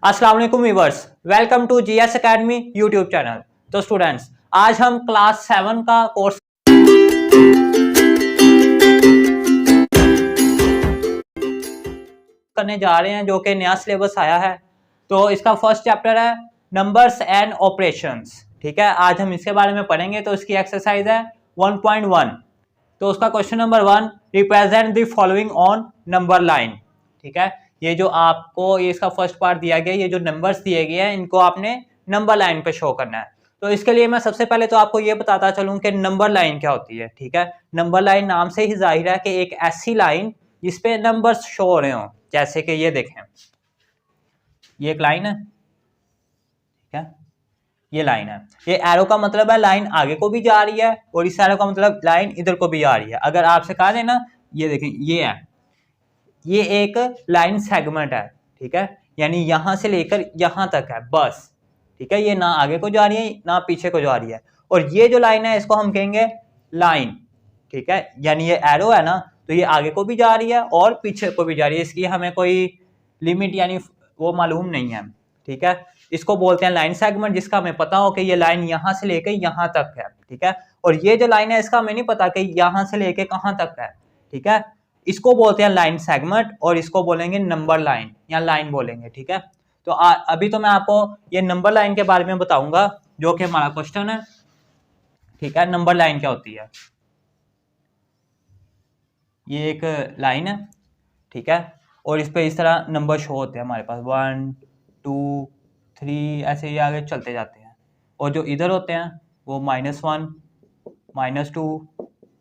अस्सलाम वालेकुम viewers, welcome to GS academy YouTube channel. तो स्टूडेंट्स, आज हम क्लास 7 का कोर्स करने जा रहे हैं जो कि नया सिलेबस आया है। तो इसका फर्स्ट चैप्टर है नंबर्स एंड ऑपरेशंस। ठीक है, आज हम इसके बारे में पढ़ेंगे। तो इसकी एक्सरसाइज है 1.1। तो उसका question number 1, represent the following on number line. ठीक है, ये जो आपको ये इसका फर्स्ट पार्ट दिया गया है, ये जो नंबर्स दिए गए हैं इनको आपने नंबर लाइन पे शो करना है। तो इसके लिए मैं सबसे पहले तो आपको ये बताता चलूं कि नंबर लाइन क्या होती है। ठीक है, नंबर लाइन नाम से ही जाहिर है कि एक ऐसी लाइन जिसपे नंबर्स शो हो रहे हो। जैसे कि ये देखें, ये एक लाइन है। ठीक है, ये लाइन है। ये एरो का मतलब है लाइन आगे को भी जा रही है और इस एरो का मतलब लाइन इधर को भी आ रही है। अगर आपसे कहा जाए ना, ये देखें, ये है, ये एक लाइन सेगमेंट है। ठीक है, यानी यहां से लेकर यहां तक है बस। ठीक है, ये ना आगे को जा रही है ना पीछे को जा रही है। और ये जो लाइन है इसको हम कहेंगे लाइन। ठीक है, यानी ये एरो है ना, तो ये आगे को भी जा रही है और पीछे को भी जा रही है। इसकी हमें कोई लिमिट यानी वो मालूम नहीं है। ठीक है, इसको बोलते हैं लाइन सेगमेंट, जिसका हमें पता हो कि ये लाइन यहां से लेकर यहां तक है। ठीक है, और ये जो लाइन है इसका हमें नहीं पता कि यहां से लेके कहां तक है। ठीक है, इसको बोलते हैं लाइन सेगमेंट और इसको बोलेंगे नंबर लाइन या लाइन बोलेंगे। ठीक है, तो अभी तो मैं आपको ये नंबर लाइन के बारे में बताऊंगा जो कि हमारा क्वेश्चन है। ठीक है, नंबर लाइन क्या होती है? ये एक लाइन है। ठीक है, और इस पे इस तरह नंबर शो होते हैं हमारे पास 1 2 3 ऐसे ही आगे चलते जाते हैं। और जो इधर होते हैं वो -1 -2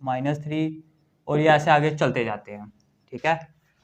-3 और ये ऐसे आगे चलते जाते हैं। ठीक है,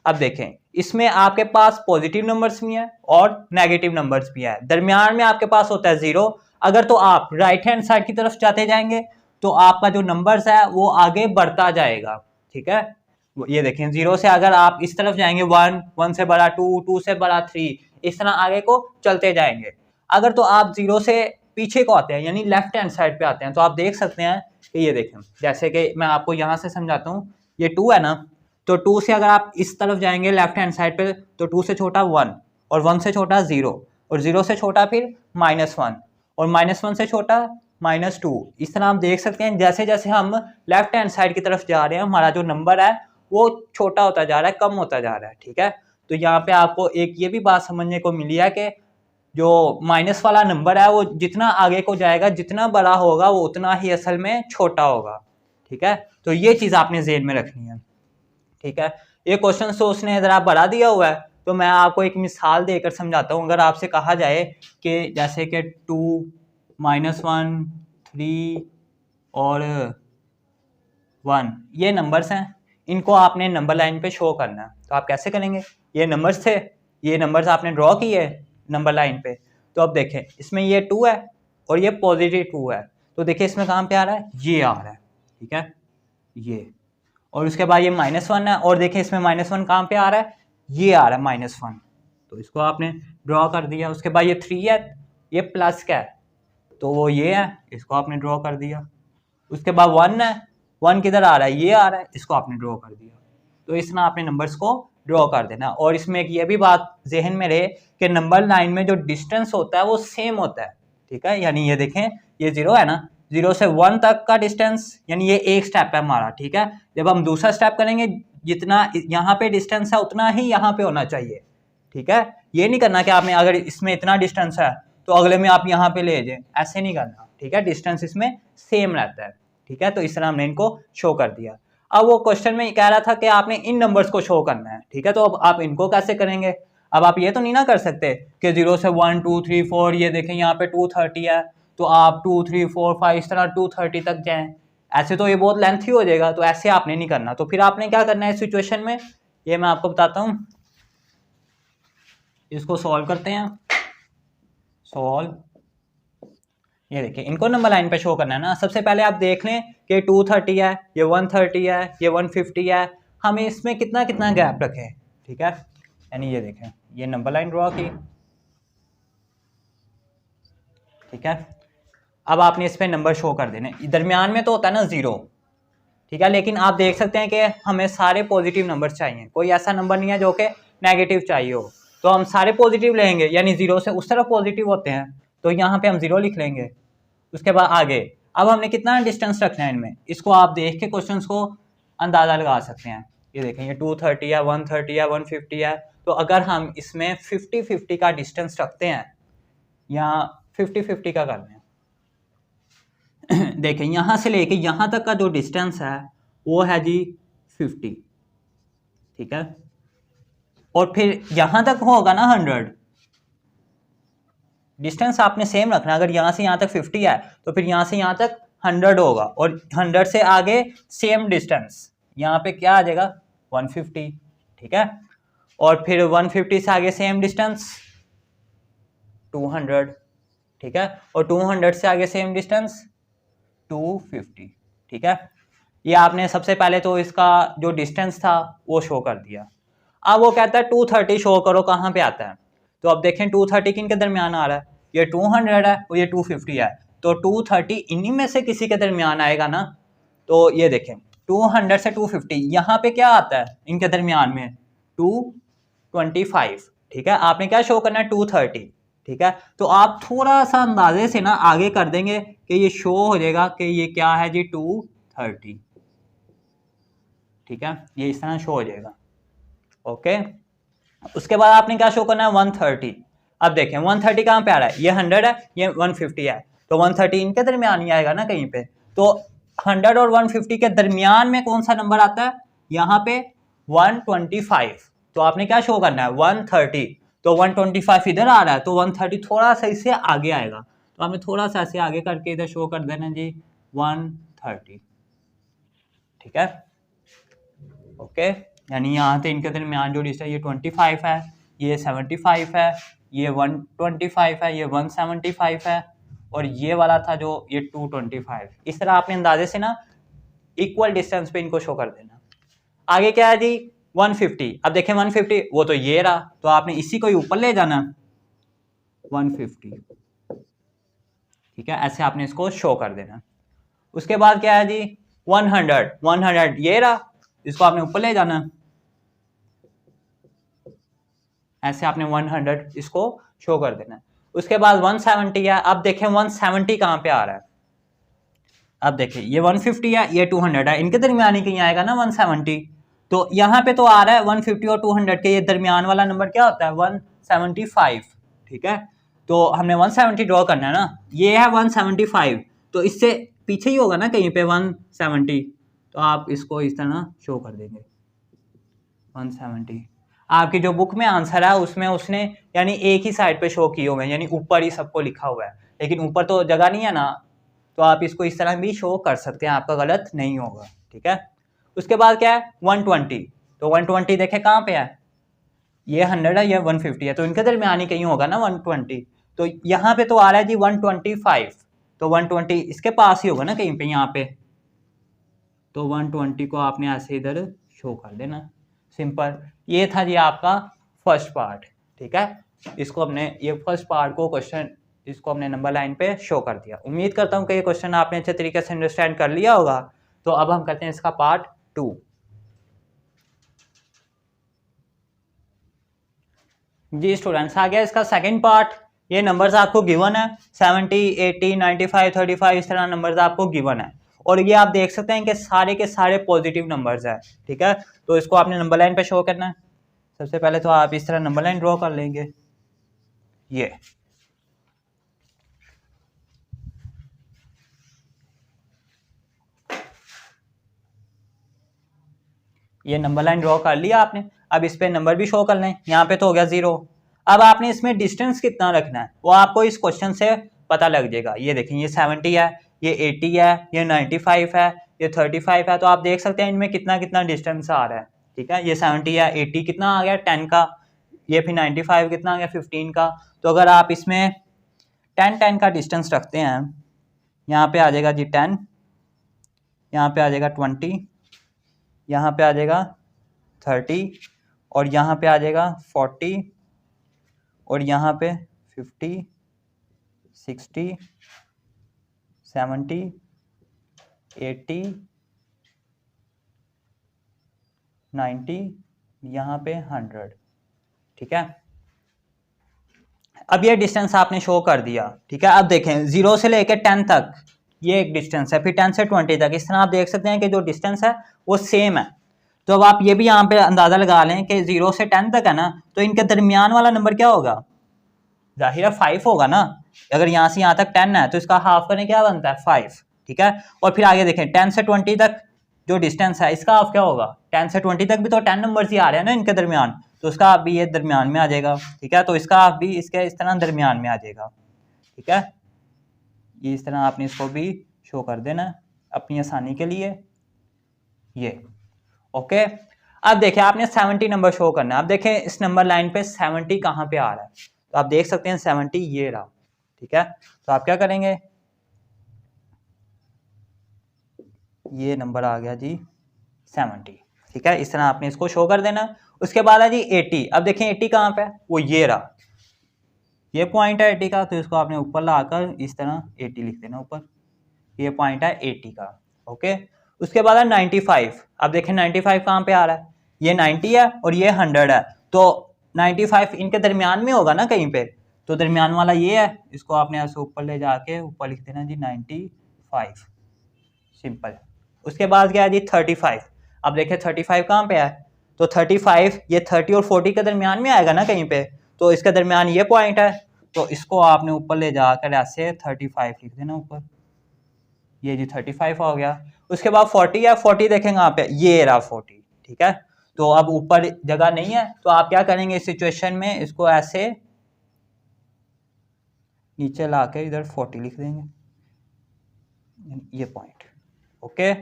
अब देखें, इसमें आपके पास पॉजिटिव नंबर्स भी हैं और नेगेटिव नंबर्स भी हैं। दरमियान में आपके पास होता है 0। अगर तो आप राइट हैंड साइड की तरफ जाते जाएंगे तो आपका जो नंबर्स है वो आगे बढ़ता जाएगा। ठीक है, ये देखें, 0 से अगर आप इस तरफ जाएंगे 1, 1 से बड़ा 2, 2 से बड़ा 3, इस तरह आगे को चलते जाएंगे। अगर तो आप 0 से पीछे को आते हैं यानी लेफ्ट हैंड साइड पे आते हैं तो आप देख सकते हैं कि ये देखें, जैसे कि मैं आपको यहाँ से समझाता हूँ। ये 2 है ना, तो 2 से अगर आप इस तरफ जाएंगे लेफ्ट हैंड साइड पे तो 2 से छोटा 1 और 1 से छोटा 0 और 0 से छोटा फिर -1 और -1 से छोटा -2। इस तरह आप देख सकते हैं जैसे जैसे हम लेफ्ट हैंड साइड की तरफ जा रहे हैं हमारा जो नंबर है वो छोटा होता जा रहा है, कम होता जा रहा है। ठीक है, तो यहाँ पे आपको एक ये भी बात समझने को मिली है कि जो माइनस वाला नंबर है वो जितना आगे को जाएगा, जितना बड़ा होगा वो उतना ही असल में छोटा होगा। ठीक है, तो ये चीज़ आपने ज़हन में रखनी है। ठीक है, ये क्वेश्चन तो उसने ज़रा बड़ा दिया हुआ है तो मैं आपको एक मिसाल देकर समझाता हूँ। अगर आपसे कहा जाए कि जैसे कि 2 -1 3 और 1 ये नंबर्स हैं, इनको आपने नंबर लाइन पे शो करना है। तो आप कैसे करेंगे? ये नंबर्स थे, ये नंबर्स आपने ड्रॉ किए नंबर लाइन पे। तो अब देखें, इसमें ये 2 है और ये पॉजिटिव 2 है। तो देखिए इसमें कहाँ पे आ रहा है? ये आ रहा है। ठीक है, ये, और उसके बाद ये -1 है और देखिए इसमें -1 कहाँ पे आ रहा है? ये आ रहा है -1। तो इसको आपने ड्रॉ कर दिया। उसके बाद ये 3 है, ये प्लस का है तो वो ये है, इसको आपने ड्रॉ कर दिया। उसके बाद 1 है, 1 किधर आ रहा है? ये आ रहा है, इसको आपने ड्रॉ कर दिया। तो इस तरह आपने नंबर्स को ड्रॉ कर देना। और इसमें एक ये भी बात जहन में रहे कि नंबर लाइन में जो डिस्टेंस होता है वो सेम होता है। ठीक है, यानी ये देखें, ये 0 है ना, 0 से 1 तक का डिस्टेंस यानी ये एक स्टेप है हमारा। ठीक है, जब हम दूसरा स्टेप करेंगे जितना यहाँ पे डिस्टेंस है उतना ही यहाँ पे होना चाहिए। ठीक है, ये नहीं करना कि आपने अगर इसमें इतना डिस्टेंस है तो अगले में आप यहाँ पे ले जाए, ऐसे नहीं करना। ठीक है, डिस्टेंस इसमें सेम रहता है। ठीक है, तो इस तरह हमने इनको शो कर दिया। अब वो क्वेश्चन में कह रहा था कि आपने इन नंबर्स को शो करना है। ठीक है, तो अब आप इनको कैसे करेंगे? अब आप ये तो नहीं ना कर सकते कि 0 से 1 2 3 4, ये देखें यहाँ पे 230 है तो आप 2 3 4 5 इस तरह 230 तक जाएं। ऐसे तो ये बहुत लेंथी हो जाएगा, तो ऐसे आपने नहीं करना। तो फिर आपने क्या करना है इस सिचुएशन में, ये मैं आपको बताता हूँ। इसको सॉल्व करते हैं। सॉल्व, ये देखिए, इनको नंबर लाइन पे शो करना है ना। सबसे पहले आप देख लें कि 230 है, ये 130 है, ये 150 है, हमें इसमें कितना कितना गैप रखें। ठीक है, यानी ये देखें, ये नंबर लाइन ड्रॉ की। ठीक है, अब आपने इस पे नंबर शो कर देने। दरमियान में तो होता है ना 0। ठीक है, लेकिन आप देख सकते हैं कि हमें सारे पॉजिटिव नंबर चाहिए, कोई ऐसा नंबर नहीं है जो कि नेगेटिव चाहिए हो। तो हम सारे पॉजिटिव लेंगे, यानी 0 से उस तरफ पॉजिटिव होते हैं, तो यहाँ पे हम 0 लिख लेंगे। उसके बाद आगे अब हमने कितना डिस्टेंस रखना है इनमें, इसको आप देख के क्वेश्चंस को अंदाजा लगा सकते हैं। ये देखें, ये 230 है, 130 है, 150 है, तो अगर हम इसमें 50-50 का डिस्टेंस रखते हैं, या 50-50 का कर लें, देखें यहाँ से लेके यहाँ तक का जो डिस्टेंस है वो है जी 50, ठीक है, और फिर यहाँ तक होगा ना 100। डिस्टेंस आपने सेम रखना, अगर यहाँ से यहाँ तक 50 है तो फिर यहाँ से यहाँ तक 100 होगा, और 100 से आगे सेम डिस्टेंस, यहाँ पे क्या आ जाएगा 150, ठीक है, और फिर 150 से आगे सेम डिस्टेंस 200, ठीक है, और 200 से आगे सेम डिस्टेंस 250, ठीक है। ये आपने सबसे पहले तो इसका जो डिस्टेंस था वो शो कर दिया। अब वो कहता है 230 शो करो, कहाँ पे आता है, तो अब देखें 230 किन के दरमियान आ रहा है, ये 200 है और ये 250 है, तो 230 इन्हीं में से किसी के दरमियान आएगा ना। तो ये देखें 200 से 250 यहाँ पे क्या आता है इनके दरमियान में 225, ठीक है, आपने क्या शो करना है 230, ठीक है, तो आप थोड़ा सा अंदाजे से ना आगे कर देंगे कि ये शो हो जाएगा कि ये क्या है जी 230, ठीक है, ये इस तरह शो हो जाएगा। ओके, उसके बाद आपने क्या शो करना है 130। अब देखें 130 कहाँ पे आ रहा है, ये 100 है, ये 150 है, तो 130 इनके दरमियान ही आएगा ना कहीं पे, तो 100 और 150 के दरमियान में कौन सा नंबर आता है, यहाँ पे 125, तो आपने क्या शो करना है 130, तो 125 इधर आ रहा है, तो 130 थोड़ा सा इससे आगे आएगा, तो आपने थोड़ा सा ऐसे आगे करके इधर शो कर देना जी 130, ठीक है। ओके, यानी यहाँ से इनके दरमियान जो डिस्टेंस ये 25 है, ये 75 है, ये 125 है, ये 175 है, और ये वाला था जो ये 225। इस तरह आपने अंदाजे से ना इक्वल डिस्टेंस पे इनको शो कर देना। आगे क्या है जी 150। अब देखें 150 वो तो ये रहा, तो आपने इसी को ऊपर ले जाना 150, ठीक है, ऐसे आपने इसको शो कर देना। उसके बाद क्या है जी 100 ये रहा, इसको आपने ऊपर ले जाना, ऐसे आपने 100 इसको शो कर देना। उसके बाद 170 है, अब देखें 170 कहाँ पे आ रहा है, अब देखें ये 150 है, ये 200 है, इनके दरमियान ही कहीं आएगा ना 170, तो यहाँ पे तो आ रहा है 150 और 200 के ये दरमियान वाला नंबर क्या होता है 175, ठीक है, तो हमने 170 ड्रॉ करना है ना, ये है 175, तो इससे पीछे ही होगा ना कहीं पे 170, तो आप इसको इस तरह शो कर देंगे 170। आपकी जो बुक में आंसर है उसमें उसने यानी एक ही साइड पे शो किए हुए हैं, यानी ऊपर ही सबको लिखा हुआ है, लेकिन ऊपर तो जगह नहीं है ना, तो आप इसको इस तरह भी शो कर सकते हैं, आपका गलत नहीं होगा, ठीक है। उसके बाद क्या है 120, तो 120 देखे कहाँ पे है, ये 100 है, ये 150 है, तो इनके दरमियान ही कहीं होगा ना 120, तो यहाँ पे तो आ रहा है जी 125, तो 120 इसके पास ही होगा ना कहीं पे यहाँ पे, तो 120 को आपने ऐसे इधर शो कर देना, सिंपल। ये था जी आपका फर्स्ट पार्ट, ठीक है, इसको हमने ये फर्स्ट पार्ट को क्वेश्चन इसको हमने नंबर लाइन पे शो कर दिया। उम्मीद करता हूँ कि ये क्वेश्चन आपने अच्छे तरीके से अंडरस्टैंड कर लिया होगा। तो अब हम करते हैं इसका पार्ट 2। जी स्टूडेंट्स, आ गया इसका सेकंड पार्ट। ये नंबर्स आपको गिवन है 70, 80, 95, 35, इस तरह नंबर्स आपको गिवन है, और ये आप देख सकते हैं कि सारे के सारे पॉजिटिव नंबर्स हैं, ठीक है। तो इसको आपने नंबर लाइन पे शो करना है। सबसे पहले तो आप इस तरह नंबर लाइन ड्रॉ कर लेंगे, ये नंबर लाइन ड्रॉ कर लिया आपने। अब इस पे नंबर भी शो कर लें, यहाँ पे तो हो गया 0। अब आपने इसमें डिस्टेंस कितना रखना है वो आपको इस क्वेश्चन से पता लग जाएगा। ये देखें, ये 70 है, ये 80 है, ये 95 है, ये 35 है, तो आप देख सकते हैं इनमें कितना कितना डिस्टेंस आ रहा है, ठीक है। ये 70 है, 80 कितना आ गया 10 का, ये फिर 95 कितना आ गया 15 का। तो अगर आप इसमें 10 का डिस्टेंस रखते हैं, यहाँ पे आ जाएगा जी 10, यहाँ पे आ जाएगा 20, यहाँ पे आ जाएगा 30, और यहाँ पे आ जाएगा 40, और यहाँ पे 50, 60, 70, 80, 90, यहाँ पे 100, ठीक है। अब ये डिस्टेंस आपने शो कर दिया, ठीक है। अब देखें 0 से लेकर 10 तक ये एक डिस्टेंस है, फिर 10 से 20 तक। इस तरह आप देख सकते हैं कि जो डिस्टेंस है वो सेम है। तो अब आप ये भी यहाँ पे अंदाजा लगा लें कि 0 से 10 तक है ना, तो इनके दरमियान वाला नंबर क्या होगा? जाहिर है 5 होगा ना। अगर यहाँ से यहाँ तक 10 है तो इसका हाफ करें क्या बनता है? 5, ठीक है। और फिर आगे देखें 10 से 20 तक जो डिस्टेंस है इसका हाफ क्या होगा? 10 से 20 तक भी तो 10 नंबर ही आ रहे हैं ना इनके दरमियान, तो उसका हाफ भी ये दरमियान में आ जाएगा, ठीक है। तो इसका हाफ भी इसके इस तरह दरमियान में आ जाएगा, ठीक है। ये इस तरह आपने इसको भी शो कर देना अपनी आसानी के लिए, ये ओके। अब देखें आपने 70 नंबर शो करना है। अब देखें इस नंबर लाइन पे 70 कहाँ पे आ रहा है, तो आप देख सकते हैं 70 ये रहा, ठीक है। तो आप क्या करेंगे, ये नंबर आ गया जी 70, ठीक है। इस तरह आपने इसको शो कर देना। उसके बाद है जी 80। अब देखें 80 कहाँ पे है, वो ये रहा, ये पॉइंट है 80 का, तो इसको आपने ऊपर लाकर इस तरह 80 लिख देना ऊपर, ये पॉइंट है 80 का, ओके। उसके बाद है 95। अब देखें 95 कहाँ पे आ रहा है, ये 90 है और ये 100 है, तो 95 इनके दरमियान में होगा ना कहीं पे, तो दरमियान वाला ये है, इसको आपने ऐसे ऊपर ले जाके ऊपर लिख देना जी 95, सिंपल। उसके बाद क्या है जी 35। अब देखें 35 कहाँ पे है, तो 35 ये 30 और 40 के दरमियान में आएगा ना कहीं पे, तो इसके दरमियान ये पॉइंट है, तो इसको आपने ऊपर ले जाकर ऐसे 35 लिख देना ऊपर, ये जी 35 हो गया। उसके बाद 40 है, 40 देखेंगे यहाँ पे, ये रहा 40, ठीक है। तो अब ऊपर जगह नहीं है, तो आप क्या करेंगे इस सिचुएशन में, इसको ऐसे नीचे लाकर इधर 40 लिख देंगे, ये पॉइंट, ओके।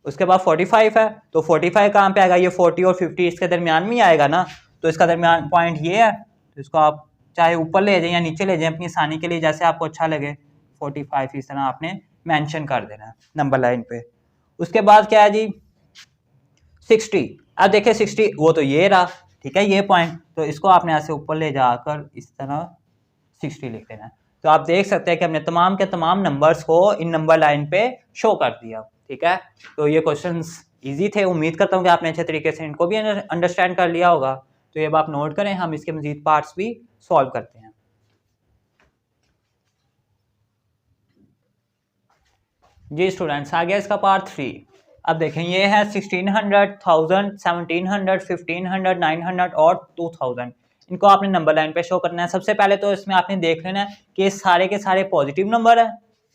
उसके बाद 45 है, तो 45 कहाँ पे आएगा, ये 40 और 50 इसके दरमियान में आएगा ना, तो इसका दरमियान पॉइंट ये है, तो इसको आप चाहे ऊपर ले जाएं या नीचे ले जाएं अपनी आसानी के लिए, जैसे आपको अच्छा लगे। 45 इस तरह आपने मेंशन कर देना नंबर लाइन पे। उसके बाद क्या है जी 60। अब देखिए 60 वो तो ये रहा, ठीक है, ये पॉइंट, तो इसको आपने ऐसे ऊपर ले जाकर इस तरह 60 लिख देना। तो आप देख सकते हैं कि हमने तमाम के तमाम नंबर्स को इन नंबर लाइन पे शो कर दिया, ठीक है। तो ये क्वेश्चंस इजी थे, उम्मीद करता हूँ कि आपने अच्छे तरीके से इनको भी अंडरस्टैंड कर लिया होगा। तो ये आप नोट करें, हम इसके मजीद पार्ट्स भी सॉल्व करते हैं। जी स्टूडेंट्स, आ गया इसका पार्ट 3। अब देखें ये है 1600, 1000, 1700, 1500, 900 और 2000। इनको आपने नंबर लाइन पे शो करना है। सबसे पहले तो इसमें आपने देख लेना है कि ये सारे के सारे पॉजिटिव नंबर है,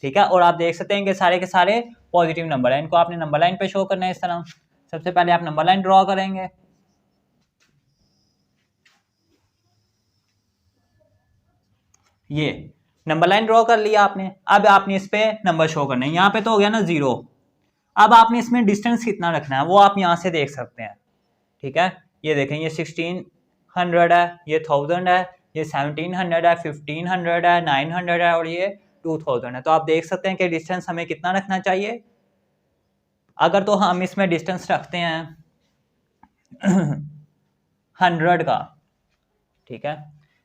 ठीक है। और आप देख सकते हैं कि सारे के सारे पॉजिटिव नंबर है, इनको आपने नंबर लाइन पे शो करना है इस तरह। सबसे पहले आप नंबर लाइन ड्रॉ करेंगे, ये नंबर लाइन ड्रॉ कर लिया आपने। अब आपने इस पे नंबर शो करना है। यहाँ पे तो हो गया ना 0। अब आपने इसमें डिस्टेंस कितना रखना है वो आप यहाँ से देख सकते हैं, ठीक है। ये देखें ये 1600 है, ये 1000 है, ये 1700 है, 1500 है, 900 है और ये 2000 है। तो आप देख सकते हैं कि डिस्टेंस हमें कितना रखना चाहिए। अगर तो हम इसमें डिस्टेंस रखते हैं 100 का, ठीक है,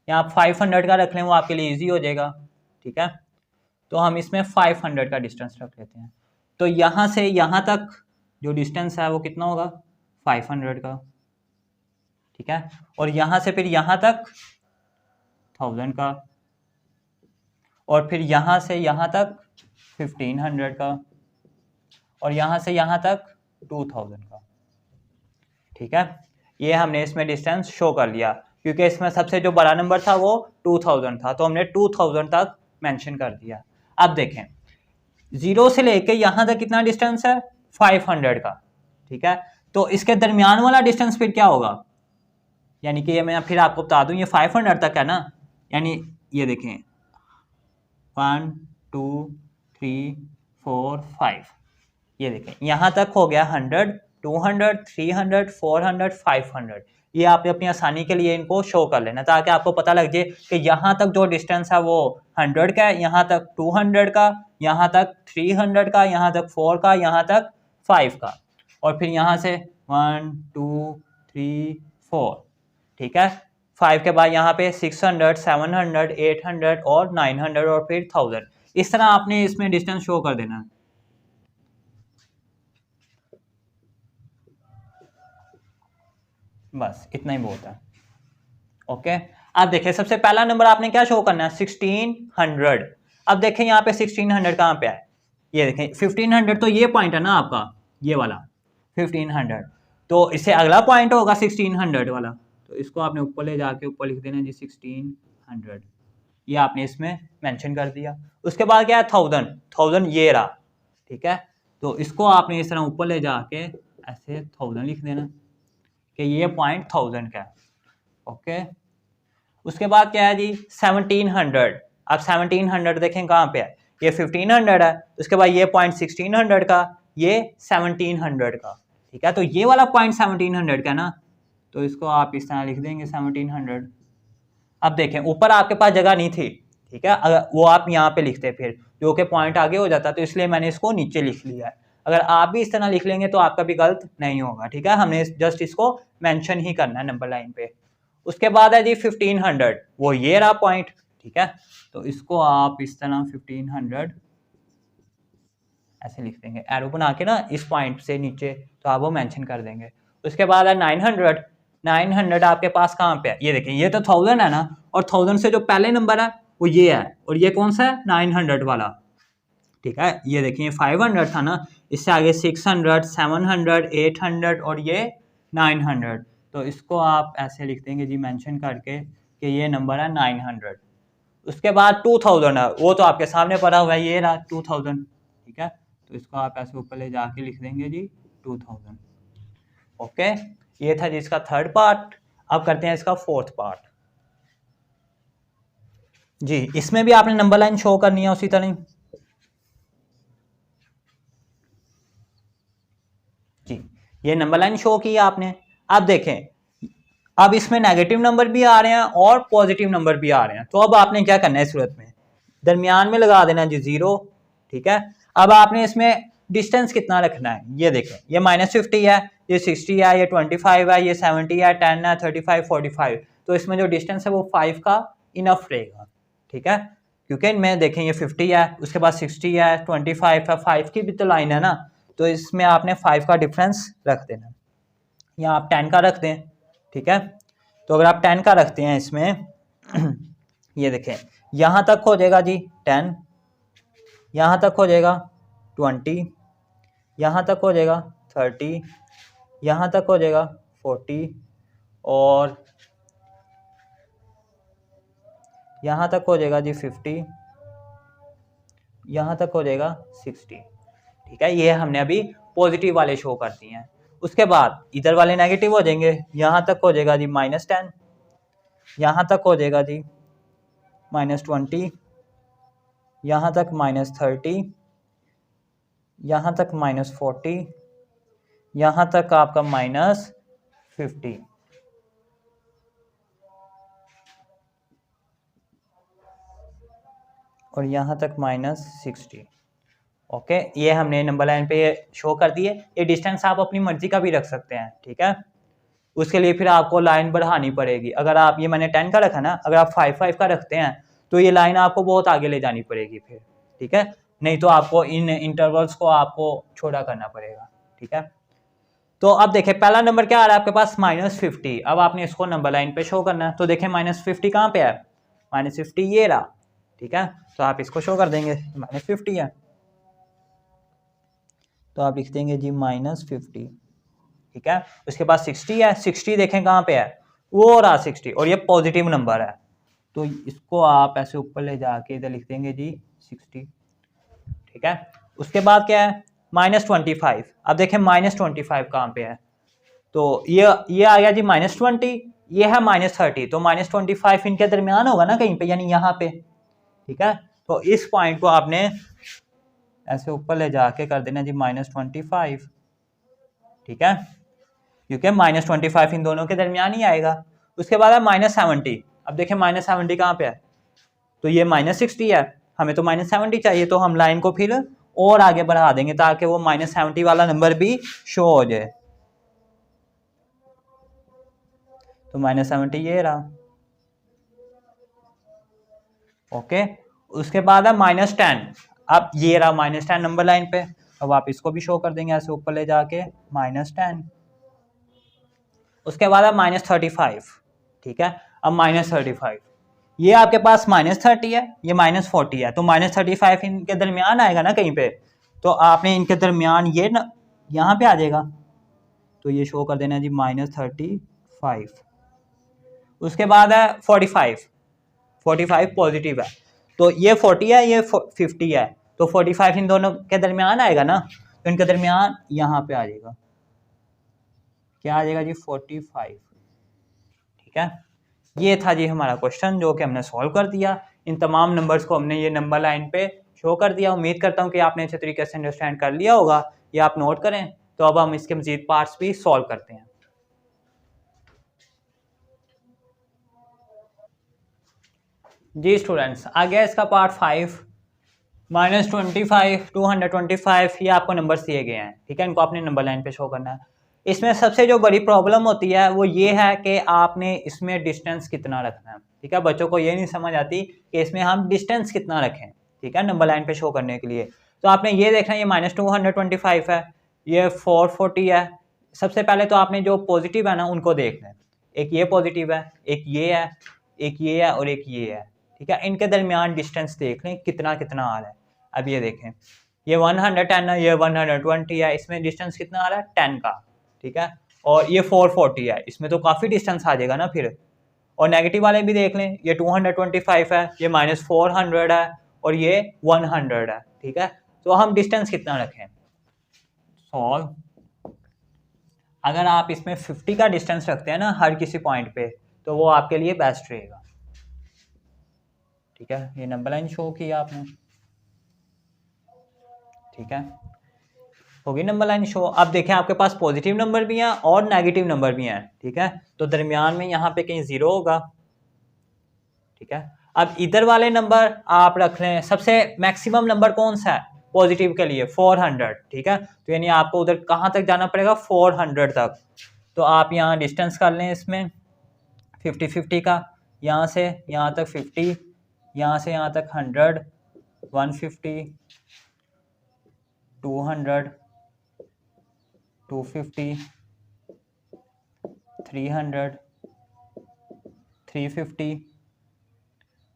या आप 500 का रख लें वो आपके लिए इजी हो जाएगा, ठीक है। तो हम इसमें 500 का डिस्टेंस रख लेते हैं। तो यहाँ से यहाँ तक जो डिस्टेंस है वो कितना होगा, 500 का, ठीक है। और यहाँ से फिर यहाँ तक 1000 का, और फिर यहाँ से यहाँ तक 1500 का, और यहाँ से यहाँ तक 2000 का, ठीक है। ये हमने इसमें डिस्टेंस शो कर लिया, क्योंकि इसमें सबसे जो बड़ा नंबर था वो 2000 था, तो हमने 2000 तक मेंशन कर दिया। अब देखें 0 से लेके यहाँ तक कितना डिस्टेंस है, 500 का, ठीक है। तो इसके दरमियान वाला डिस्टेंस फिर क्या होगा, यानी कि ये मैं फिर आपको बता दूं, ये 500 तक है ना, यानी ये देखें 1 2 3 4 5, ये देखें यहाँ तक हो गया 100, 200, 300, 400, 500। ये आपने अपनी आसानी के लिए इनको शो कर लेना, ताकि आपको पता लग जाए कि यहाँ तक जो डिस्टेंस है वो 100 का है, यहाँ तक 200 का, यहाँ तक 300 का, यहाँ तक 4 का, यहाँ तक 5 का, और फिर यहाँ से 1 2 3 4, ठीक है। 5 के बाद यहाँ पे 600, 700, 800 और 900 और फिर 1000। इस तरह आपने इसमें डिस्टेंस शो कर देना। बस इतना ही बहुत है, ओके। आप देखें सबसे पहला नंबर आपने क्या शो करना है 1600। अब देखें यहाँ पे 1600 कहाँ पे है, ये देखें 1500 तो ये पॉइंट है ना आपका, ये वाला 1500, तो इससे अगला पॉइंट होगा 1600 वाला, तो इसको आपने ऊपर ले जाके ऊपर लिख देना जी 1600, ये आपने इसमें मेंशन कर दिया। उसके बाद क्या है 1000 ये रहा, ठीक है, तो इसको आपने इस तरह ऊपर ले जाके ऐसे 1000 लिख देना कि ये पॉइंट 1000 का है। ओके, उसके बाद क्या है जी 1700। अब 1700 देखें कहाँ पे है, ये 1500 है, उसके बाद ये पॉइंट 1600 का, ये 1700 का, ठीक है, तो ये वाला पॉइंट 1700 का ना, तो इसको आप इस तरह लिख देंगे 1700। अब देखें ऊपर आपके पास जगह नहीं थी, ठीक है, अगर वो आप यहाँ पे लिखते फिर जो कि पॉइंट आगे हो जाता, तो इसलिए मैंने इसको नीचे लिख लिया है। अगर आप भी इस तरह लिख लेंगे तो आपका भी गलत नहीं होगा, ठीक है, हमने जस्ट इसको मेंशन ही करना है नंबर लाइन पे। उसके बाद है जी 1500, वो ये रहा पॉइंट, ठीक है, तो इसको आप इस तरह 1500 ऐसे लिख देंगे, एरो बना के ना इस पॉइंट से नीचे, तो आप वो मेंशन कर देंगे। उसके बाद है 900 आपके पास कहाँ पे है, ये देखें ये तो 1000 है ना, और 1000 से जो पहले नंबर है वो ये है, और ये कौन सा है 900 वाला, ठीक है, ये देखिए 500 था ना, इससे आगे 600 700 800 और ये 900, तो इसको आप ऐसे लिख देंगे जी मेंशन करके कि ये नंबर है 900। उसके बाद 2000 है, वो तो आपके सामने पड़ा हुआ है, ये रहा 2000, ठीक है, तो इसको आप ऐसे ऊपर ले जाके लिख देंगे जी 2000। ओके, ये था जी इसका थर्ड पार्ट। अब करते हैं इसका फोर्थ पार्ट। जी इसमें भी आपने नंबर लाइन शो करनी है उसी तरह जी, ये नंबर लाइन शो की है आपने। अब देखें अब इसमें नेगेटिव नंबर भी आ रहे हैं और पॉजिटिव नंबर भी आ रहे हैं, तो अब आपने क्या करना है इस सूरत में, दरमियान में लगा देना जी 0, ठीक है। अब आपने इसमें डिस्टेंस कितना रखना है, ये देखें ये -50 है, ये 60 है, ये 25 है, ये 70 है, 10 है, 35 45, तो इसमें जो डिस्टेंस है वो 5 का इनफ रहेगा, ठीक है, क्योंकि इनमें देखें ये 50 है, उसके बाद 60 है, 25 है, 5 की भी तो लाइन है ना, तो इसमें आपने 5 का डिफरेंस रख देना, या आप 10 का रख दें, ठीक है। तो अगर आप 10 का रखते हैं इसमें ये देखें यहाँ तक हो जाएगा जी 10, यहाँ तक हो जाएगा 20, यहाँ तक हो जाएगा 30, यहाँ तक हो जाएगा 40, और यहाँ तक हो जाएगा जी 50, यहाँ तक हो जाएगा 60, ठीक है, ये हमने अभी पॉजिटिव वाले शो कर दिए हैं। उसके बाद इधर वाले नेगेटिव हो जाएंगे, यहाँ तक हो जाएगा जी -10, यहाँ तक हो जाएगा जी -20, यहाँ तक -30, यहाँ तक -40, यहाँ तक आपका -50, और यहाँ तक -60। ओके, ये हमने नंबर लाइन पे शो कर दिए। ये डिस्टेंस आप अपनी मर्जी का भी रख सकते हैं, ठीक है, उसके लिए फिर आपको लाइन बढ़ानी पड़ेगी। अगर आप ये मैंने 10 का रखा ना, अगर आप 5 का रखते हैं तो ये लाइन आपको बहुत आगे ले जानी पड़ेगी फिर, ठीक है, नहीं तो आपको इन इंटरवल्स को आपको छोटा करना पड़ेगा, ठीक है। तो अब देखें पहला नंबर क्या आ रहा है आपके पास -50, अब आपने इसको नंबर लाइन पे शो करना है, तो देखें -50 कहाँ पे है, -50 ये रहा, ठीक है, तो आप इसको शो कर देंगे -50 है, तो आप लिख देंगे जी -50, ठीक है। उसके बाद 60 है, 60 देखें कहाँ पे है, वो रहा 60, और ये पॉजिटिव नंबर है, तो इसको आप ऐसे ऊपर ले जाके इधर लिख देंगे जी 60, ठीक है। उसके बाद क्या है -25, अब देखें -25 कहाँ पे है, तो ये आ गया जी -20, ये है -30, तो -25 इनके दरमियान होगा ना कहीं पे, यानी यहाँ पे, ठीक है, तो इस पॉइंट को आपने ऐसे ऊपर ले जाके कर देना जी -25, ठीक है, क्योंकि -25 इन दोनों के दरमियान ही आएगा। उसके बाद है -70, अब देखें -70 कहाँ पे है, तो ये -60 है, हमें तो -70 चाहिए, तो हम लाइन को फिर और आगे बढ़ा देंगे ताकि वो -70 वाला नंबर भी शो हो जाए, तो -70 ये रहा, ओके। उसके बाद है -10, अब ये रहा -10 नंबर लाइन पे, अब आप इसको भी शो कर देंगे ऐसे ऊपर ले जाके -10। उसके बाद है -35, ठीक है, अब -35, ये आपके पास -30 है, ये -40 है, तो -35 इनके दरमियान आएगा ना कहीं पे, तो आपने इनके दरमियान ये ना यहाँ पे आ जाएगा, तो ये शो कर देना जी -35। उसके बाद है 45 पॉजिटिव है, तो ये 40 है, ये 50 है, तो 45 इन दोनों के दरमियान आएगा ना, तो इनके दरमियान यहाँ पे आ जाएगा, क्या आ जाएगा जी 45। ठीक है, ये था जी हमारा क्वेश्चन जो कि हमने सॉल्व कर दिया। इन तमाम नंबर्स को हमने ये नंबर लाइन पे शो कर दिया। उम्मीद करता हूँ कि आपने अच्छे तरीके से अंडरस्टैंड कर लिया होगा, ये आप नोट करें। तो अब हम इसके मजीद पार्ट्स भी सॉल्व करते हैं। जी स्टूडेंट्स, आ गया इसका पार्ट 5। -25, 225 ये आपको नंबर दिए गए हैं, ठीक है, इनको आपने नंबर लाइन पे शो करना है। इसमें सबसे जो बड़ी प्रॉब्लम होती है वो ये है कि आपने इसमें डिस्टेंस कितना रखना है। ठीक है, बच्चों को ये नहीं समझ आती कि इसमें हम डिस्टेंस कितना रखें, ठीक है, नंबर लाइन पे शो करने के लिए। तो आपने ये देखना है, ये -225 है, ये 440 है। सबसे पहले तो आपने जो पॉजिटिव है ना उनको देखना है, एक ये पॉजिटिव है, एक ये है, एक ये है और एक ये है। ठीक है, इनके दरमियान डिस्टेंस देख लें कितना कितना आ रहा है। अब ये देखें, ये 110 है, ये 120 है, इसमें डिस्टेंस कितना आ रहा है 10 का। ठीक है, और ये 440 है, इसमें तो काफ़ी डिस्टेंस आ जाएगा ना फिर। और नेगेटिव वाले भी देख लें, ये 225 है, ये -400 है और ये 100 है। ठीक है, तो हम डिस्टेंस कितना रखें सॉल्व। अगर आप इसमें 50 का डिस्टेंस रखते हैं ना हर किसी पॉइंट पे, तो वो आपके लिए बेस्ट रहेगा। ठीक है, ये नंबर लाइन शो किया आपने, ठीक है, होगी नंबर लाइन शो। अब देखें आपके पास पॉजिटिव नंबर भी हैं और नेगेटिव नंबर भी हैं। ठीक है, तो दरमियान में यहाँ पे कहीं 0 होगा। ठीक है, अब इधर वाले नंबर आप रख रहे हैं, सबसे मैक्सिमम नंबर कौन सा है पॉजिटिव के लिए 400। ठीक है, तो यानी आपको उधर कहाँ तक जाना पड़ेगा 400 तक। तो आप यहाँ डिस्टेंस कर लें इसमें 50-50 का, यहाँ से यहाँ तक 50, यहाँ से यहाँ तक 100, 150, 200, 250, 300, 350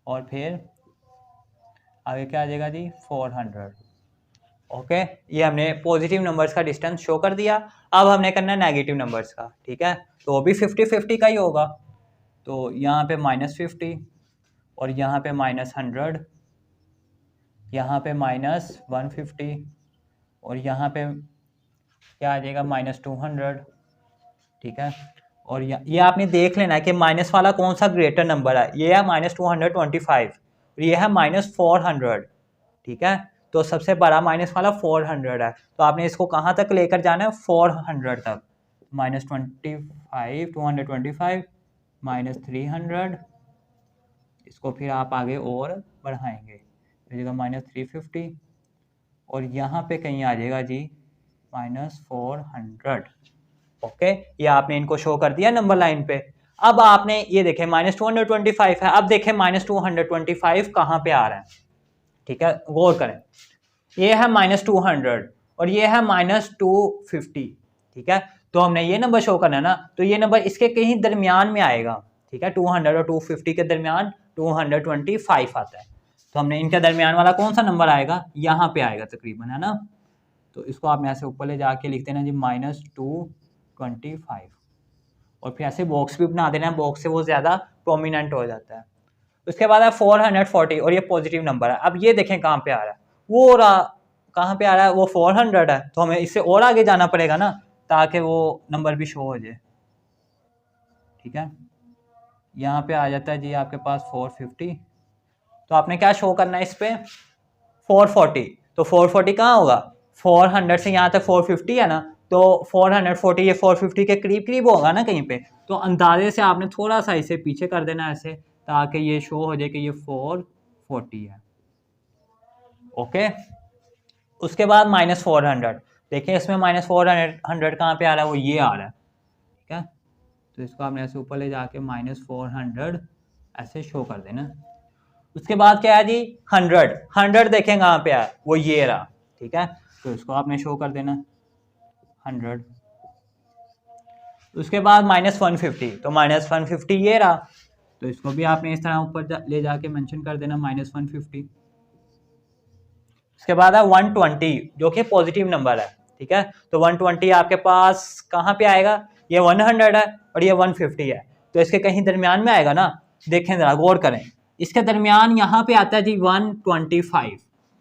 और फिर आगे क्या आ जाएगा जी 400। ओके, ये हमने पॉजिटिव नंबर्स का डिस्टेंस शो कर दिया। अब हमने करना है नेगेटिव नंबर्स का। ठीक है, तो वो भी 50-50 का ही होगा। तो यहाँ पे -50 और यहाँ पे -100, यहाँ पे -150 और यहाँ पे क्या आ जाएगा -200। ठीक है, और ये आपने देख लेना है कि माइनस वाला कौन सा ग्रेटर नंबर है। ये है -225 और ये है -400। ठीक है, तो सबसे बड़ा माइनस वाला 400 है, तो आपने इसको कहाँ तक लेकर जाना है 400 तक। -25, 225 -300, इसको फिर आप आगे और बढ़ाएंगे, तो जगह -350 और यहाँ पे कहीं आ जाएगा जी -400। ओके, ये आपने इनको शो कर दिया नंबर लाइन पे। अब आपने ये देखें -225 है, अब देखें -225 कहाँ पे आ रहा है। ठीक है, गौर करें, ये है -200 और ये है -250। ठीक है, तो हमने ये नंबर शो करना है ना, तो ये नंबर इसके कहीं दरमियान में आएगा। ठीक है, 200 और 250 के दरमियान 225 आता है, तो हमने इनके दरमियान वाला कौन सा नंबर आएगा, यहाँ पे आएगा तकरीबन, है ना। तो इसको आप यहाँ से ऊपर ले जाके लिख देना जी -225 और फिर ऐसे बॉक्स भी बना देना है, बॉक्स से वो ज़्यादा प्रोमिनेंट हो जाता है। उसके बाद है 440 और ये पॉजिटिव नंबर है। अब ये देखें कहाँ पे आ रहा है, वो कहाँ पे आ रहा है, वो 400 है, तो हमें इससे और आगे जाना पड़ेगा ना ताकि वो नंबर भी शो हो जाए। ठीक है, यहाँ पे आ जाता है जी आपके पास 450, तो आपने क्या शो करना है इस पे 440, तो 440 कहाँ होगा 400 से यहाँ तक 450 है ना, तो 440 ये 450 के करीब करीब होगा ना कहीं पे, तो अंदाजे से आपने थोड़ा सा इसे पीछे कर देना ऐसे ताकि ये शो हो जाए कि ये 440 है। ओके, उसके बाद -400, देखिए इसमें -400 कहाँ पे आ रहा है, वो ये आ रहा है। ठीक है, तो इसको आपने ऐसे ऊपर ले जाके -400 ऐसे शो कर देना। उसके बाद क्या है जी 100 देखें कहाँ पे है, वो ये रहा। ठीक है, तो इसको आपने शो कर देना 100। उसके बाद -150, तो -150 ये रहा। तो इसको भी आपने इस तरह ऊपर ले जाके मेंशन कर देना -150। उसके बाद है 120 जो कि पॉजिटिव नंबर है, ठीक है। तो 120 आपके पास कहाँ पे आएगा, ये 100 है और ये 150 है, तो इसके कहीं दरमियान में आएगा ना। देखें जरा गौर करें, इसके दरमियान यहाँ पे आता है जी 125,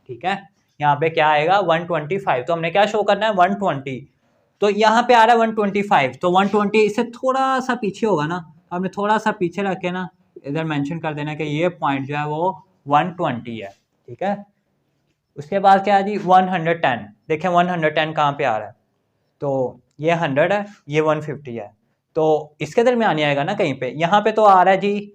ठीक है। यहाँ पे क्या आएगा 125, तो हमने क्या शो करना है 120, तो यहाँ पे आ रहा है 125, तो 120 इससे थोड़ा सा पीछे होगा ना, हमने थोड़ा सा पीछे रख के ना इधर मेंशन कर देना कि ये पॉइंट जो है वो 120 है, ठीक है। उसके बाद क्या है जी 110, देखें 110 कहाँ पे आ रहा है, तो ये 100 है, ये 150 है, तो इसके दरमियान ही आएगा ना कहीं पे। यहाँ पे तो आ रहा है जी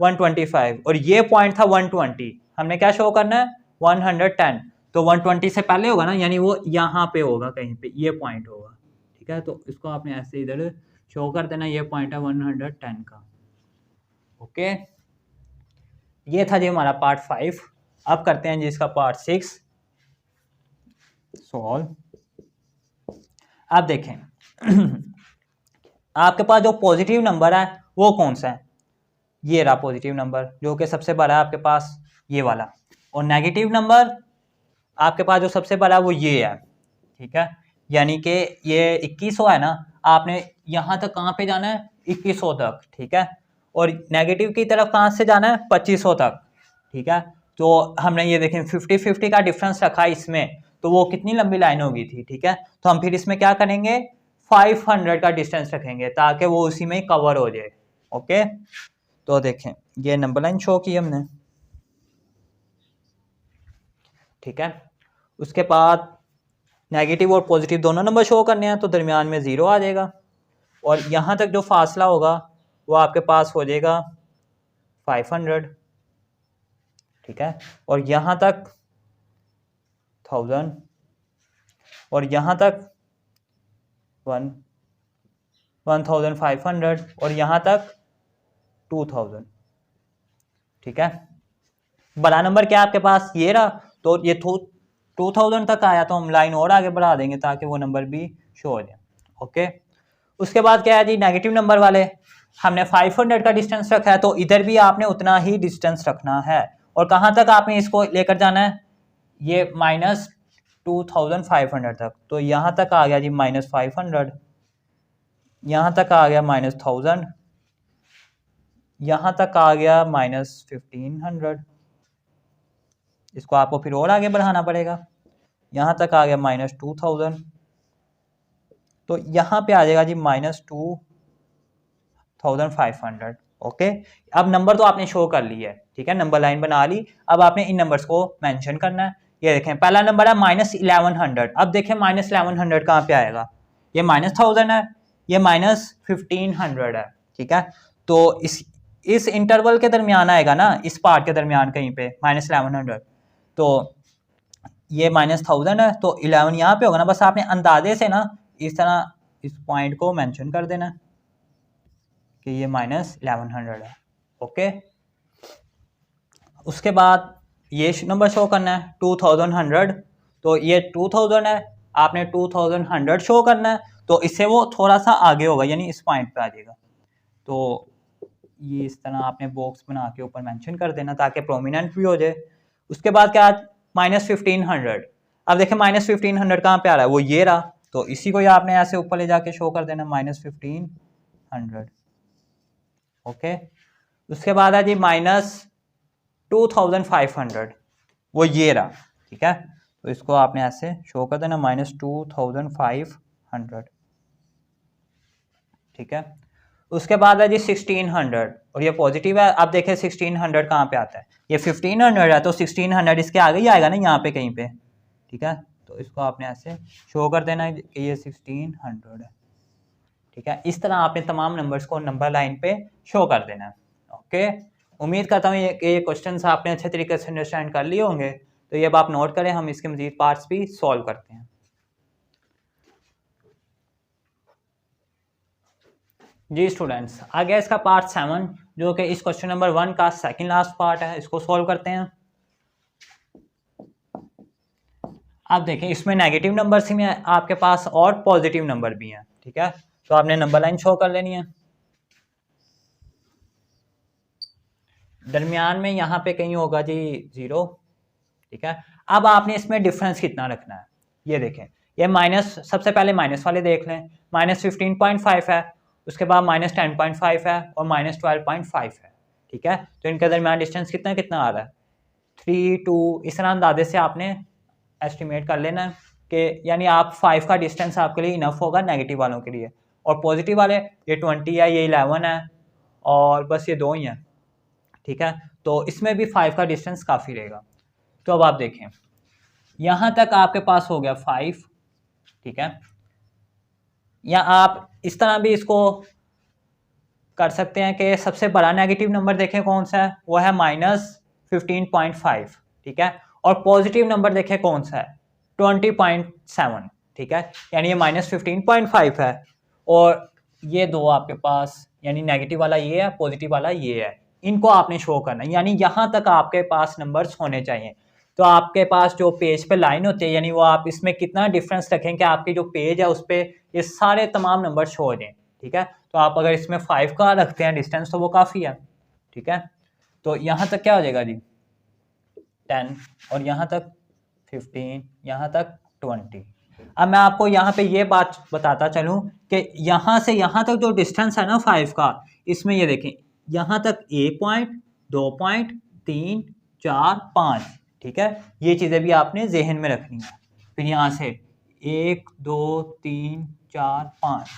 125 और ये पॉइंट था 120, हमने क्या शो करना है 110, तो 120 से पहले होगा ना, यानी वो यहाँ पे होगा कहीं पे, ये पॉइंट होगा, ठीक है। तो इसको आपने ऐसे इधर शो कर देना, ये पॉइंट है 110 का। ओके, ये था जी हमारा पार्ट 5। अब करते हैं जी इसका पार्ट 6 सॉल्व। आप देखें आपके पास जो पॉजिटिव नंबर है वो कौन सा है, ये रहा पॉजिटिव नंबर जो कि सबसे बड़ा है आपके पास, ये वाला। और नेगेटिव नंबर आपके पास जो सबसे बड़ा है वो ये है, ठीक है। यानी कि ये 2100 है ना, आपने यहाँ तक कहाँ पे जाना है 2100 तक, ठीक है। और नेगेटिव की तरफ कहाँ से जाना है 2500 तक, ठीक है। तो हमने ये देखें 50-50 का डिफरेंस रखा इसमें, तो वो कितनी लंबी लाइन होगी थी, ठीक है। तो हम फिर इसमें क्या करेंगे 500 का डिस्टेंस रखेंगे ताकि वो उसी में ही कवर हो जाए। ओके, तो देखें ये नंबर लाइन शो की हमने, ठीक है। उसके बाद नेगेटिव और पॉजिटिव दोनों नंबर शो करने हैं, तो दरमियान में 0 आ जाएगा और यहाँ तक जो फासला होगा वो आपके पास हो जाएगा 500, ठीक है। और यहाँ तक 1000 और यहाँ तक 1500 और यहाँ तक 2000, ठीक है। बड़ा नंबर क्या आपके पास ये रहा, तो ये 2000 तक आया, तो हम लाइन और आगे बढ़ा देंगे ताकि वो नंबर भी शो हो जाए। ओके, उसके बाद क्या है जी नेगेटिव नंबर वाले, हमने 500 का डिस्टेंस रखा है, तो इधर भी आपने उतना ही डिस्टेंस रखना है। और कहाँ तक आपने इसको लेकर जाना है, ये -2500 तक, तो यहाँ तक आ गया जी -500, यहाँ तक आ गया -1000, यहाँ तक आ गया -1500, इसको आपको फिर और आगे बढ़ाना पड़ेगा, यहाँ तक आ गया -2000, तो यहाँ पे आ जाएगा जी -2500। ओके, अब नंबर तो आपने शो कर ली है, ठीक है, नंबर लाइन बना ली। अब आपने इन नंबर्स को मेंशन करना है। ये देखें पहला नंबर है -1100, अब देखें -1100 कहाँ पे आएगा, ये -1000 है, ये -1500 है, ठीक है। तो इस इंटरवल के दरमियान आएगा ना, इस पार्ट के दरमियान कहीं पे -1100, तो ये -1000 है, तो 11 यहाँ पे होगा ना। बस आपने अंदाजे से ना इस तरह इस पॉइंट को मेंशन कर देना कि ये -1100 है। ओके, उसके बाद ये नंबर शो करना है 2100, तो ये 2000 है, आपने 2100 शो करना है, तो इससे वो थोड़ा सा आगे होगा, यानी इस पॉइंट पे आ जाएगा। तो ये इस तरह आपने बॉक्स बना के ऊपर मेंशन कर देना ताकि प्रोमिनेंट भी हो जाए। उसके बाद क्या -1500, अब देखें -1500 कहाँ पे आ रहा है, वो ये रहा, तो इसी को ही आपने ऐसे ऊपर ले जाके शो कर देना -1500। ओके, उसके बाद है जी -2500, वो ये रहा, ठीक है। तो इसको आपने ऐसे शो कर देना -2500, ठीक है। उसके बाद है जी 1600 और ये पॉजिटिव है। अब देखें 1600 कहाँ पे आता है, ये 1500 है, तो 1600 इसके आगे ही आएगा ना यहाँ पे कहीं पे, ठीक है। तो इसको आपने ऐसे शो कर देना है कि ये 1600 है, ठीक है। इस तरह आपने तमाम नंबर्स को नंबर लाइन पे शो कर देना है। ओके, उम्मीद करता हूँ ये क्वेश्चन आपने अच्छे तरीके से अंडरस्टैंड कर लिए होंगे। तो ये अब आप नोट करें, हम इसके मजीद पार्ट्स भी सॉल्व करते हैं। जी स्टूडेंट्स, आ गया इसका पार्ट 7 जो कि इस क्वेश्चन नंबर 1 का सेकंड लास्ट पार्ट है। इसको सॉल्व करते हैं। आप देखें इसमें नेगेटिव नंबर्स ही हैं आपके पास और पॉजिटिव नंबर भी हैं, ठीक है। तो आपने नंबर लाइन शो कर लेनी है। दरमियान में यहाँ पे कहीं होगा जी 0, ठीक है। अब आपने इसमें डिफरेंस कितना रखना है, ये देखें, ये माइनस, सबसे पहले माइनस वाले देख लें, -15.5 है, उसके बाद -10.5 है और -12.5 है, ठीक है। तो इनके दरमियान डिस्टेंस कितना कितना आ रहा है, 3, 2, इस तरह अंदाजे से आपने एस्टिमेट कर लेना है कि यानी आप 5 का डिस्टेंस आपके लिए इनफ होगा नेगेटिव वालों के लिए, और पॉजिटिव वाले ये 20 है, ये 11 है और बस ये 2 ही हैं, ठीक है। तो इसमें भी 5 का डिस्टेंस काफ़ी रहेगा। तो अब आप देखें, यहाँ तक आपके पास हो गया 5, ठीक है। या आप इस तरह भी इसको कर सकते हैं कि सबसे बड़ा नेगेटिव नंबर देखें कौन सा है, वो है -15.5, ठीक है। और पॉजिटिव नंबर देखें कौन सा है, 20.7, ठीक है। यानी ये -15.5 है और ये दो आपके पास, यानी नेगेटिव वाला ये है, पॉजिटिव वाला ये है, इनको आपने शो करना है, यानी यहाँ तक आपके पास नंबर्स होने चाहिए। तो आपके पास जो पेज पे लाइन होती है, यानी वो आप इसमें कितना डिफरेंस रखें कि आपकी जो पेज है उस पर ये सारे तमाम नंबर शो हो जाएं, ठीक है। तो आप अगर इसमें 5 का रखते हैं डिस्टेंस तो वो काफ़ी है, ठीक है। तो यहाँ तक क्या हो जाएगा जी 10, और यहाँ तक 15, यहाँ तक 20। अब मैं आपको यहाँ पे ये बात बताता चलूँ कि यहाँ से यहाँ तक जो डिस्टेंस है ना 5 का, इसमें ये देखें, यहाँ तक 1 पॉइंट, 2 पॉइंट, 3, 4, 5, ठीक है। ये चीज़ें भी आपने जहन में रखनी है। फिर यहाँ से 1, 2, 3, 4, 5,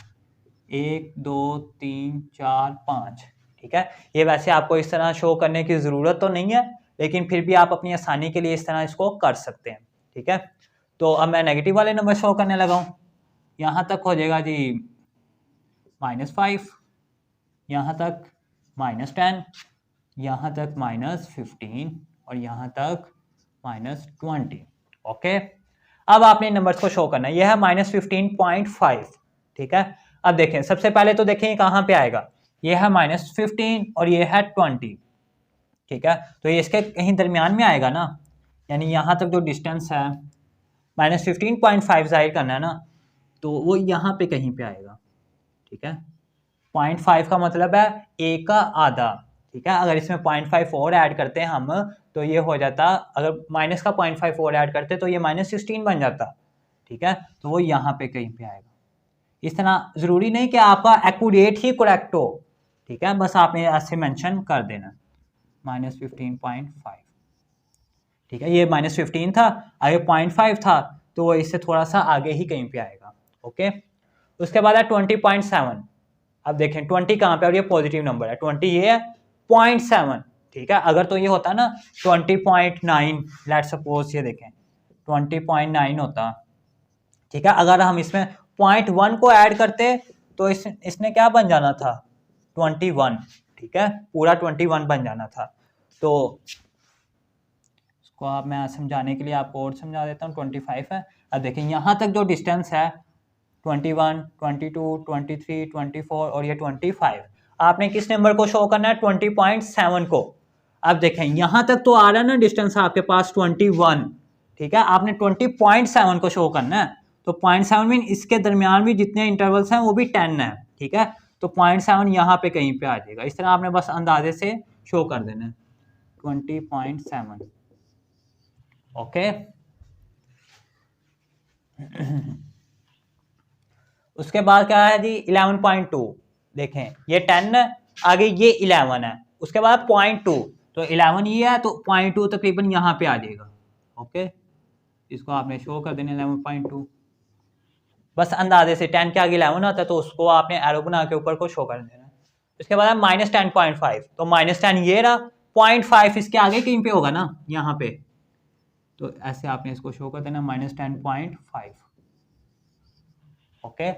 1, 2, 3, 4, 5, ठीक है। ये वैसे आपको इस तरह शो करने की ज़रूरत तो नहीं है, लेकिन फिर भी आप अपनी आसानी के लिए इस तरह इसको कर सकते हैं, ठीक है। तो अब मैं नेगेटिव वाले नंबर शो करने लगा हूँ। यहाँ तक हो जाएगा जी -5, यहाँ तक -10, यहाँ तक -15 और यहाँ तक -20, ओके। अब आपने नंबर्स को शो करना है, यह है -15.5, ठीक है। अब देखें, सबसे पहले तो देखें कहाँ पे आएगा, यह है -15 और ये है 20, ठीक है। तो ये इसके कहीं दरमियान में आएगा ना, यानी यहाँ तक जो डिस्टेंस है -15.5 जाहिर करना है ना, तो वो यहाँ पे कहीं पे आएगा, ठीक है। 0.5 का मतलब है एक का आधा, ठीक है। अगर इसमें 0.5 और ऐड करते हैं हम तो ये हो जाता, अगर माइनस का 0.5 और ऐड करते तो ये -16 बन जाता, ठीक है। तो वो यहाँ पे कहीं पे आएगा। इस तरह ज़रूरी नहीं कि आपका एक्यूरेट ही करेक्ट हो, ठीक है, बस आपने ऐसे मेंशन कर देना -15.5, ठीक है। ये -15 था, आगे 0.5 था तो वो इससे थोड़ा सा आगे ही कहीं पे आएगा, ओके। उसके बाद है 20.7। अब देखें 20 कहाँ पे, और ये पॉजिटिव नंबर है, 20 ये है, 0.7, ठीक है। अगर तो ये होता ना 20.9, लेट सपोज ये देखें 20.9 होता, ठीक है। अगर हम इसमें 0.1 को ऐड करते तो इसने क्या बन जाना था 21, ठीक है, पूरा 21 बन जाना था। तो इसको आप, मैं समझाने के लिए आपको और समझा देता हूँ, 25 है। अब देखें यहाँ तक जो डिस्टेंस है 21, 22, 23, 24 और ये 25, आपने किस नंबर को शो करना है 20.7 को। अब देखें यहाँ तक तो आ रहा है ना डिस्टेंस आपके पास 21, ठीक है, आपने 20.7 को शो करना है। तो 0.7 मीन इसके दरमियान भी जितने इंटरवल्स हैं वो भी 10 है, ठीक है। तो 0.7 यहाँ पे कहीं पे आ जाएगा, इस तरह आपने बस अंदाजे से शो कर देना है 20.7, ओके। उसके बाद क्या है जी 11.2, देखें ये 10 है, आगे ये 11 है, उसके बाद 0.2, तो 11 ये है तो 0.2 तकरीबन यहाँ पे आ जाएगा, ओके। इसको आपने शो कर देना 11.2, बस अंदाजे से 10 के आगे 11 आता है तो उसको आपने एरो बना के ऊपर को शो कर देना। उसके बाद -10.5, तो -10 ये रहा, 0.5 इसके आगे कहीं पे होगा ना यहाँ पे, तो ऐसे आपने इसको शो कर देना -10.5, ओके।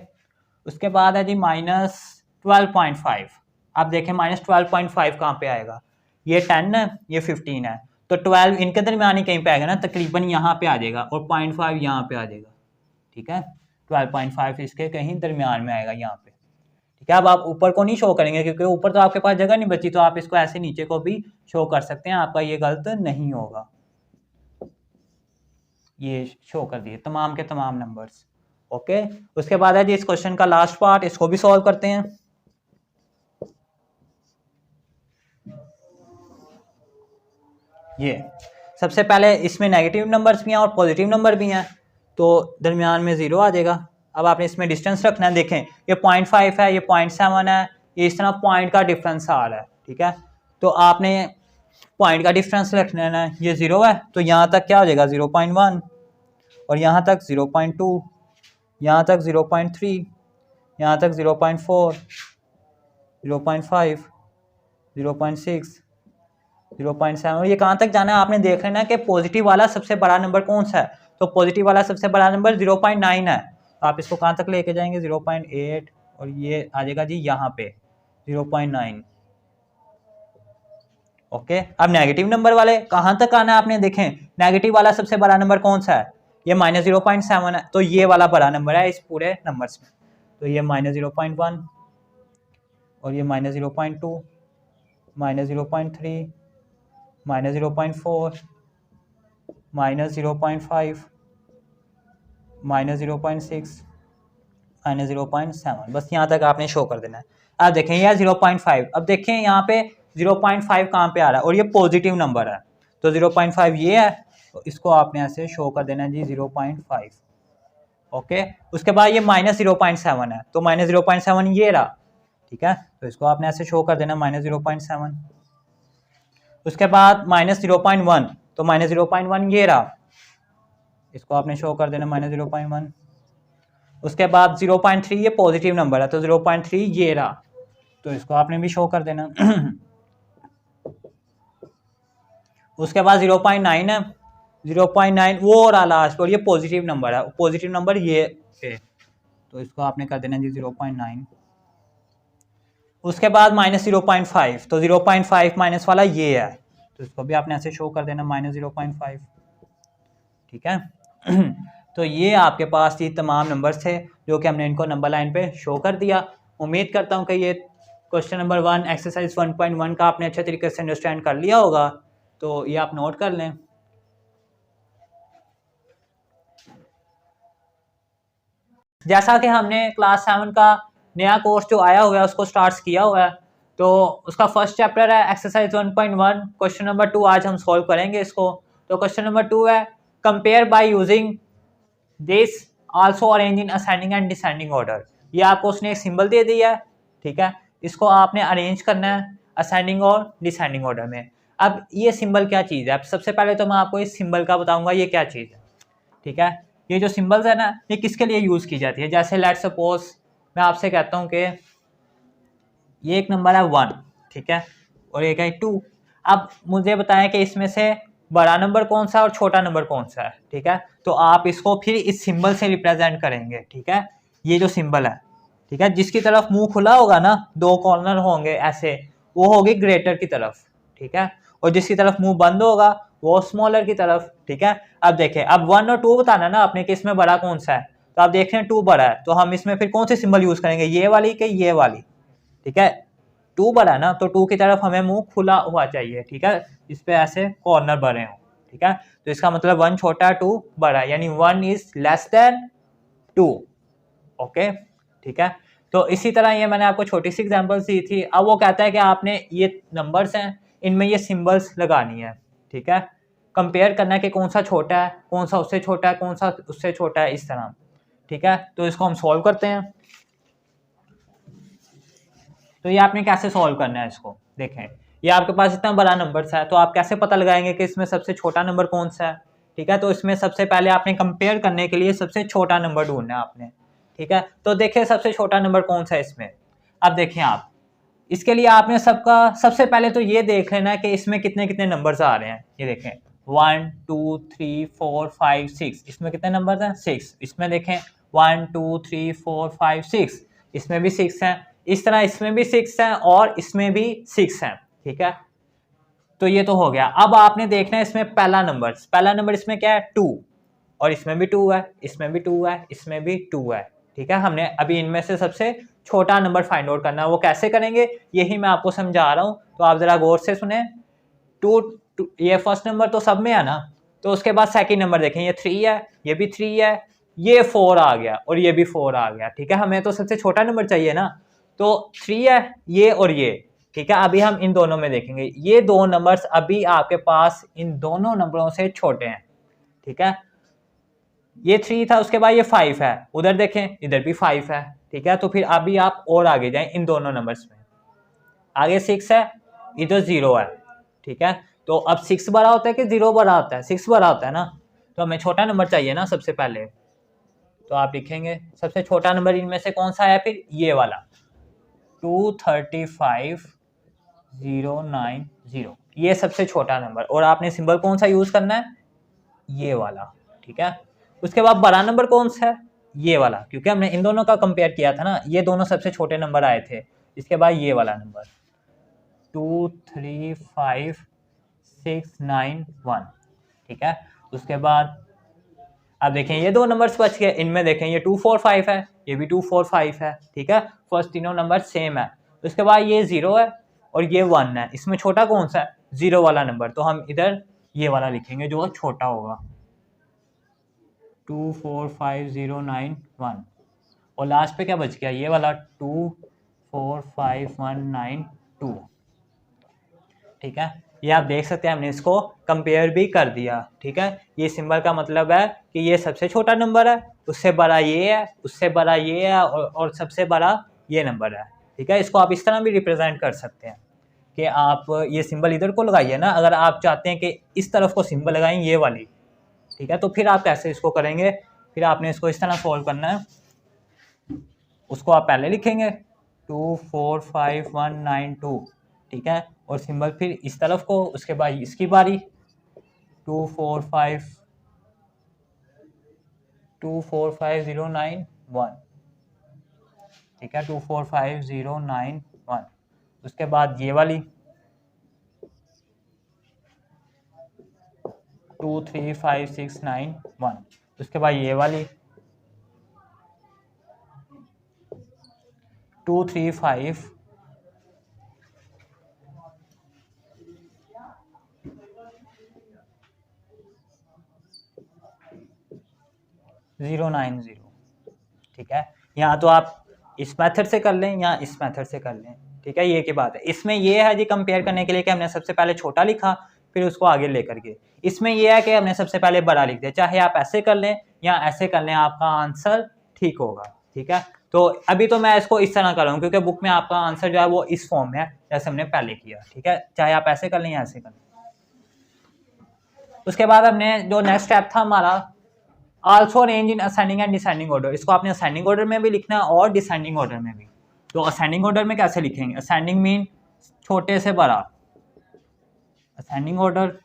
उसके बाद है जी -12.5। आप देखें -12.5 कहाँ पे आएगा, ये 10 है, ये 15 है, तो 12 इनके दरमियान ही कहीं पे आएगा ना, तकरीबन यहाँ पे आ जाएगा, और 0.5 यहाँ पे आ जाएगा, ठीक है। 12.5 इसके कहीं दरमियान में आएगा यहाँ पे, ठीक है। अब आप ऊपर को नहीं शो करेंगे क्योंकि ऊपर तो आपके पास जगह नहीं बची, तो आप इसको ऐसे नीचे को भी शो कर सकते हैं, आपका ये गलत नहीं होगा। ये शो कर दिए तमाम के तमाम नंबर्स, ओके। उसके बाद है जी इस क्वेश्चन का लास्ट पार्ट, इसको भी सॉल्व करते हैं। ये सबसे पहले इसमें नेगेटिव नंबर्स भी हैं और पॉजिटिव नंबर भी हैं, तो दरमियान में 0 आ जाएगा। अब आपने इसमें डिस्टेंस रखना है, देखें ये 0.5 है, ये 0.7 है, ये इस तरह पॉइंट का डिफरेंस आ रहा है, ठीक है। तो आपने पॉइंट का डिफरेंस रखना है ना, ये 0 है तो यहाँ तक क्या हो जाएगा 0.1, और यहाँ तक 0.2, यहाँ तक 0.3, यहाँ तक 0.4, 0.5, 0.6, 0.7, और ये कहाँ तक जाना है आपने देख लेना कि पॉजिटिव वाला सबसे बड़ा नंबर कौन सा है। तो पॉजिटिव वाला सबसे बड़ा नंबर 0.9 है, तो आप इसको कहाँ तक लेके जाएंगे 0.8, और ये आ जाएगा जी यहाँ पे 0.9। ओके, अब नेगेटिव नंबर वाले कहाँ तक आना है आपने देखें, नेगेटिव वाला सबसे बड़ा नंबर कौन सा है, ये -0.7 है, तो ये वाला बड़ा नंबर है इस पूरे नंबर्स में। तो ये -0.1, और ये -0.2, -0.3, -0.4, -0.5, -0.6, -0.7, बस यहाँ तक आपने शो कर देना है। अब देखें यह 0.5, अब देखें यहाँ पे 0.5 कहाँ पे आ रहा है, और ये पॉजिटिव नंबर है, तो 0.5 ये है, तो इसको आपने ऐसे शो कर देना है जी 0.5। ओके, उसके बाद ये -0.7 है, तो -0.7 ये रहा, ठीक है, तो इसको आपने ऐसे शो कर देना -0.7। उसके बाद -0.1, तो -0.1 ये रहा, इसको आपने शो कर देना -0.1। उसके बाद 0.3 ये पॉजिटिव नंबर है, तो 0.3 ये रहा, तो इसको आपने भी शो कर देना। उसके बाद 0.9 है, 0.9 वो रहा लास्ट, और ये पॉजिटिव नंबर है, पॉजिटिव नंबर ये है, तो इसको आपने कर देना जी 0.9। उसके बाद -0.5, तो 0.5 माइनस वाला ये है, तो इसको भी आपने ऐसे शो कर देना -0.5, ठीक है। तो ये आपके पास ये तमाम नंबर्स थे जो कि हमने इनको नंबर लाइन पे शो कर दिया। उम्मीद करता हूँ कि ये क्वेश्चन नंबर 1 एक्सरसाइज 1.1 का आपने अच्छे तरीके से अंडरस्टैंड कर लिया होगा, तो ये आप नोट कर लें। जैसा कि हमने क्लास 7 का नया कोर्स जो आया हुआ है उसको स्टार्ट किया हुआ है, तो उसका फर्स्ट चैप्टर है एक्सरसाइज 1.1, क्वेश्चन नंबर 2 आज हम सॉल्व करेंगे इसको। तो क्वेश्चन नंबर 2 है compare by using this also arrange in ascending and descending order. ये आपको उसने एक सिंबल दे दिया है, ठीक है, इसको आपने अरेंज करना है असेंडिंग और डिसेंडिंग ऑर्डर में। अब ये सिंबल क्या चीज़ है, अब सबसे पहले तो मैं आपको इस सिंबल का बताऊंगा ये क्या चीज़ है, ठीक है। ये जो सिंबल्स है ना, ये किसके लिए यूज़ की जाती है, जैसे लेट सपोज मैं आपसे कहता हूँ कि ये एक नंबर है 1, ठीक है, और एक है 2। अब मुझे बताएं कि इसमें से बड़ा नंबर कौन सा है और छोटा नंबर कौन सा है, ठीक है। तो आप इसको फिर इस सिंबल से रिप्रेजेंट करेंगे, ठीक है। ये जो सिंबल है, ठीक है, जिसकी तरफ मुंह खुला होगा ना, 2 कॉर्नर होंगे ऐसे, वो होगी ग्रेटर की तरफ, ठीक है, और जिसकी तरफ मुंह बंद होगा वो स्मॉलर की तरफ, ठीक है। अब देखें, अब 1 और 2 बताना ना आपने कि इसमें बड़ा कौन सा है, तो आप देख रहे हैं 2 बड़ा है, तो हम इसमें फिर कौन सी सिंबल यूज करेंगे, ये वाली कि ये वाली, ठीक है। 2 बड़ा है ना, तो 2 की तरफ हमें मुंह खुला हुआ चाहिए, ठीक है, इस पे ऐसे कॉर्नर बने हो, ठीक है। तो इसका मतलब 1 छोटा 2 बड़ा, यानी 1 इज लेस देन 2, ओके, ठीक है। तो इसी तरह ये मैंने आपको छोटी सी एग्जांपल्स दी थी। अब वो कहता है कि आपने ये नंबर्स हैं, इनमें ये सिंबल्स लगानी है, ठीक है, कंपेयर करना है कि कौन सा छोटा है, कौन सा उससे छोटा है, कौन सा उससे छोटा है, इस तरह, ठीक है। तो इसको हम सॉल्व करते हैं। तो ये आपने कैसे सॉल्व करना है इसको, देखें ये आपके पास इतना बड़ा नंबर है, तो आप कैसे पता लगाएंगे कि इसमें सबसे छोटा नंबर कौन सा है, ठीक है। तो इसमें सबसे पहले आपने कंपेयर करने के लिए सबसे छोटा नंबर ढूंढना है आपने, ठीक है। तो देखिए सबसे छोटा नंबर कौन सा है इसमें, अब देखें आप, इसके लिए आपने सबसे पहले तो ये देख लेना है कि इसमें कितने कितने नंबर्स आ रहे हैं। ये देखें 1 2 3 4 5 6, इसमें कितने नंबर्स हैं 6। इसमें देखें 1 2 3 4 5 6, इसमें भी 6 हैं, इस तरह इसमें भी 6 हैं और इसमें भी 6 हैं, ठीक है। तो ये तो हो गया। अब आपने देखना है इसमें पहला नंबर इसमें क्या है 2, और इसमें भी 2 है, इसमें भी 2 है, इसमें भी 2 है, ठीक है। हमने अभी इनमें से सबसे छोटा नंबर फाइंड आउट करना है, वो कैसे करेंगे यही मैं आपको समझा रहा हूँ, तो आप जरा गौर से सुने। 2 ये फर्स्ट नंबर तो सब में है ना, तो उसके बाद सेकंड नंबर देखें, ये 3 है, ये भी 3 है, ये 4 आ गया और ये भी 4 आ गया, ठीक है। हमें तो सबसे छोटा नंबर चाहिए ना, तो 3 है ये और ये, ठीक है, अभी हम इन दोनों में देखेंगे, ये दो नंबर्स अभी आपके पास इन दोनों नंबरों से छोटे हैं। ठीक है, ये 3 था, उसके बाद ये 5 है, उधर देखें इधर भी 5 है। ठीक है, तो फिर अभी आप और आगे जाएं इन दोनों नंबर्स में, आगे 6 है, इधर 0 है। ठीक है, तो अब 6 बड़ा होता है कि 0 बड़ा होता है? 6 बड़ा होता है ना, तो हमें छोटा नंबर चाहिए ना सबसे पहले। तो आप लिखेंगे सबसे छोटा नंबर इनमें से कौन सा है, फिर ये वाला 235090, ये सबसे छोटा नंबर, और आपने सिंबल कौन सा यूज करना है, ये वाला। ठीक है, उसके बाद बड़ा नंबर कौन सा है, ये वाला, क्योंकि हमने इन दोनों का कंपेयर किया था ना, ये दोनों सबसे छोटे नंबर आए थे। इसके बाद ये वाला नंबर 235691। ठीक है, उसके बाद अब देखें ये दो नंबर्स बच गए, इनमें देखें ये 245 है, ये भी 245 है। ठीक है, फर्स्ट तीनों नंबर सेम है। उसके बाद ये 0 है और ये 1 है, इसमें छोटा कौन सा है, 0 वाला नंबर, तो हम इधर ये वाला लिखेंगे जो छोटा होगा 245091। और लास्ट पे क्या बच गया, ये वाला 245192। ठीक है, ये आप देख सकते हैं हमने इसको कंपेयर भी कर दिया। ठीक है, ये सिंबल का मतलब है कि ये सबसे छोटा नंबर है, उससे बड़ा ये है, उससे बड़ा ये है, और सबसे बड़ा ये नंबर है। ठीक है, इसको आप इस तरह भी रिप्रेजेंट कर सकते हैं कि आप ये सिंबल इधर को लगाइए ना, अगर आप चाहते हैं कि इस तरफ को सिंबल लगाएं ये वाली। ठीक है, तो फिर आप कैसे इसको करेंगे, फिर आपने इसको इस तरह सॉल्व करना है, उसको आप पहले लिखेंगे 245192। ठीक है, और सिंबल फिर इस तरफ को, उसके बाद इसकी बारी 245091। ठीक है, 245091। उसके बाद ये वाली 235691। उसके बाद ये वाली 235 090। ठीक है, यहाँ तो आप इस मेथड से कर लें या इस मेथड से कर लें। ठीक है, ये की बात है। इसमें ये है जी कंपेयर करने के लिए कि हमने सबसे पहले छोटा लिखा फिर उसको आगे लेकर के, इसमें ये है कि हमने सबसे पहले बड़ा लिख दिया। चाहे आप ऐसे कर लें या ऐसे कर लें, आपका आंसर ठीक होगा। ठीक है, तो अभी तो मैं इसको इस तरह कर रहा हूँ क्योंकि बुक में आपका आंसर जो है वो इस फॉर्म में है जैसे हमने पहले किया। ठीक है, चाहे आप ऐसे कर लें या ऐसे कर लें। उसके बाद हमने जो नेक्स्ट स्टेप था हमारा, also arrange in ascending and descending order. इसको आपने असेंडिंग ऑर्डर में भी लिखना है और डिसेंडिंग ऑर्डर में भी। तो असेंडिंग ऑर्डर में कैसे लिखेंगे, असेंडिंग मीन छोटे से बड़ा, असेंडिंग ऑर्डर